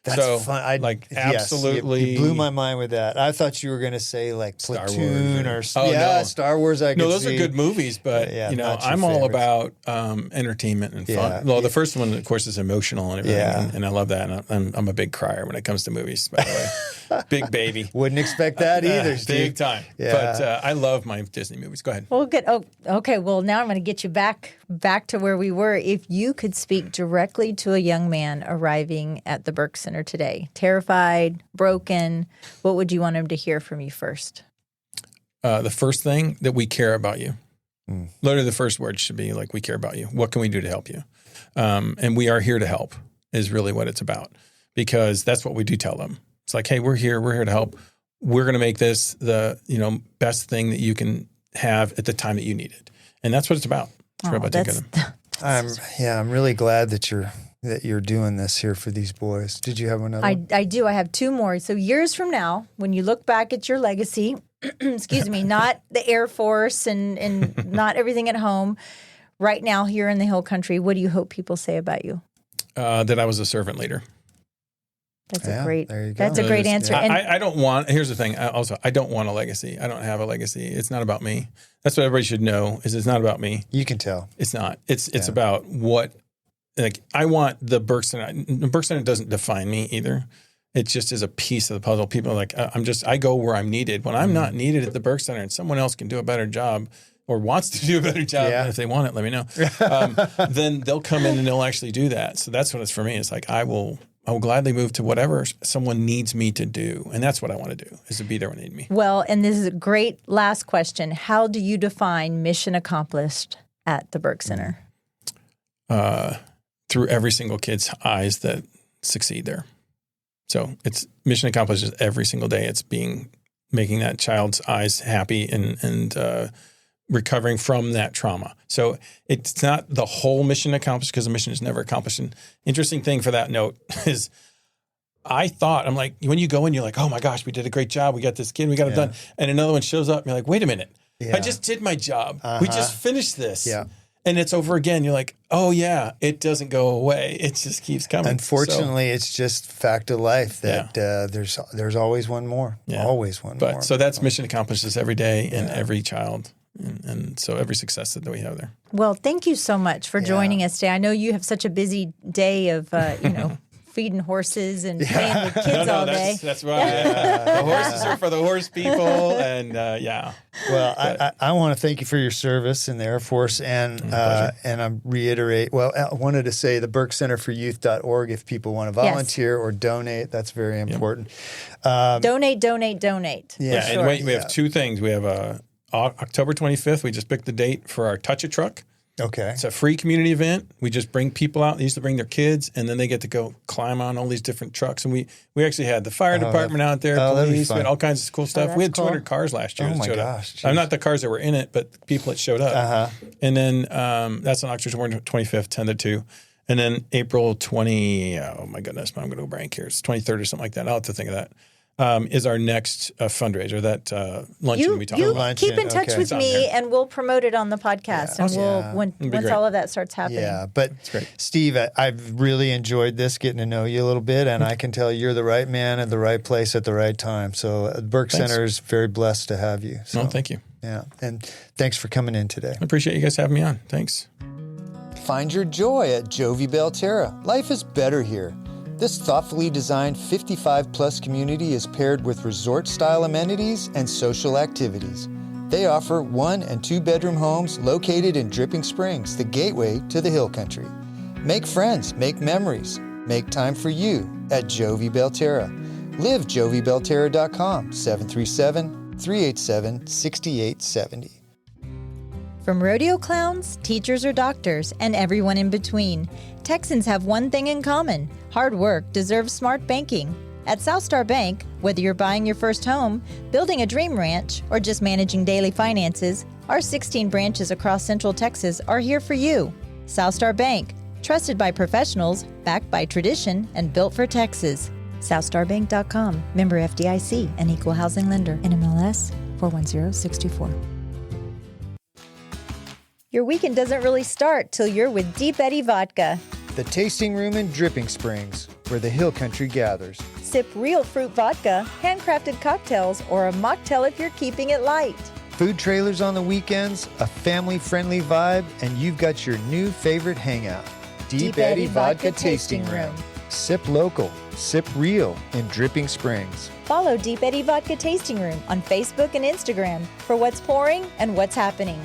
That's so, fun. Absolutely. You blew my mind with that. I thought you were going to say like Star Platoon Wars. no. Star Wars. No, those are good movies, but I'm all about entertainment and fun. Yeah. Well, the first one, of course, is emotional and everything, and I love that. And I'm a big crier when it comes to movies. By the way, big baby. Wouldn't expect that either, Steve. Big time. Yeah. But I love my Disney movies. Go ahead. Well, good. Oh, okay. Well, now I'm going to get you back to where we were. If you could speak directly to a young man arriving at the Burke Center today, terrified, broken, what would you want him to hear from you first? The first thing, that we care about you. Literally the first word should be like, we care about you. What can we do to help you? And we are here to help is really what it's about, because that's what we do tell them. It's like, hey, we're here to help. We're going to make this the best thing that you can have at the time that you need it. And that's what it's about. I'm really glad that you're doing this here for these boys. Did you have another? I do. I have two more. So years from now, when you look back at your legacy, excuse me, not the Air Force and not everything at home, right now here in the Hill Country, what do you hope people say about you? That I was a servant leader. That's there you go. That's a great answer. I don't want. Here's the thing. I don't want a legacy. I don't have a legacy. It's not about me. That's what everybody should know. Is it's not about me. You can tell. It's not. It's about what like I want the Burke Center. The Burke Center doesn't define me either. It just is a piece of the puzzle. People are like, I go where I'm needed. When I'm not needed at the Burke Center and someone else can do a better job or wants to do a better job, if they want it, let me know. Then they'll come in and they'll actually do that. So that's what it's for me. It's like, I will gladly move to whatever someone needs me to do. And that's what I want to do, is to be there when they need me. Well, and this is a great last question. How do you define mission accomplished at the Burke Center? Through every single kid's eyes that succeed there. So it's mission accomplished every single day. It's making that child's eyes happy and recovering from that trauma. So it's not the whole mission accomplished, because the mission is never accomplished. And interesting thing for that note is I'm like, when you go in, you're like, oh my gosh, we did a great job. We got this kid, we got it done. And another one shows up and you're like, wait a minute. I just did my job. We just finished this. Yeah. And it's over again. You're like, oh yeah, it doesn't go away. It just keeps coming. Unfortunately, it's just fact of life that there's always one more. Yeah. Always one more. So that's mission accomplished every day and every child. And so every success that we have there. Well, thank you so much for joining us today. I know you have such a busy day of, feeding horses and playing with kids all day. That's right. The horses are for the horse people. And Well, I want to thank you for your service in the Air Force. And I reiterate, I wanted to say the BurkeCenterForYouth.org if people want to volunteer or donate. That's very important. Donate. Yeah, sure. And we have two things. We have October 25th. We just picked the date for our Touch a Truck. Okay. It's a free community event. We just bring people out. They used to bring their kids, and then they get to go climb on all these different trucks. And we actually had the fire department out there, police, we had all kinds of cool stuff. We had 200 cars last year. Oh, my gosh. Not the cars that were in it, but the people that showed up. And then that's on October 25th, 10 to 2. And then April 20, oh my goodness, I'm going to go blank here. It's 23rd or something like that. I'll have to think of that. Is our next fundraiser, that luncheon we talked about. Keep in touch with me, and we'll promote it on the podcast. And once all of that starts happening. Yeah, but Steve, I've really enjoyed this, getting to know you a little bit, and I can tell you're the right man at the right place at the right time. So the Burke Center is very blessed to have you. So, thank you. Yeah, and thanks for coming in today. I appreciate you guys having me on. Thanks. Find your joy at Jovi Belterra. Life is better here. This thoughtfully designed 55-plus community is paired with resort-style amenities and social activities. They offer 1- and 2-bedroom homes located in Dripping Springs, the gateway to the Hill Country. Make friends, make memories, make time for you at Jovi Belterra. Live JoviBelterra.com, 737-387-6870. From rodeo clowns, teachers or doctors, and everyone in between, Texans have one thing in common: hard work deserves smart banking. At Southstar Bank, whether you're buying your first home, building a dream ranch, or just managing daily finances, our 16 branches across Central Texas are here for you. Southstar Bank, trusted by professionals, backed by tradition, and built for Texas. SouthstarBank.com, member FDIC, an equal housing lender, NMLS 410624. Your weekend doesn't really start till you're with Deep Eddy Vodka. The tasting room in Dripping Springs, where the Hill Country gathers. Sip real fruit vodka, handcrafted cocktails, or a mocktail if you're keeping it light. Food trailers on the weekends, a family-friendly vibe, and you've got your new favorite hangout. Deep Eddy Vodka Tasting Room. Sip local, sip real in Dripping Springs. Follow Deep Eddy Vodka Tasting Room on Facebook and Instagram for what's pouring and what's happening.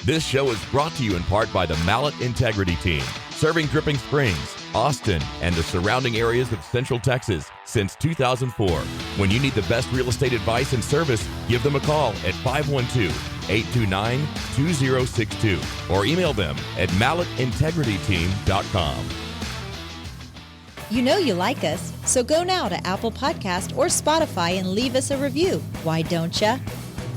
This show is brought to you in part by the Mallet Integrity Team, serving Dripping Springs, Austin, and the surrounding areas of Central Texas since 2004. When you need the best real estate advice and service, give them a call at 512-829-2062 or email them at malletintegrityteam.com. You know you like us, so go now to Apple Podcast or Spotify and leave us a review. Why don't ya?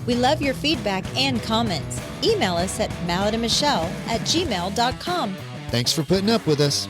We love your feedback and comments. Email us at malletandmichelle@gmail.com. Thanks for putting up with us.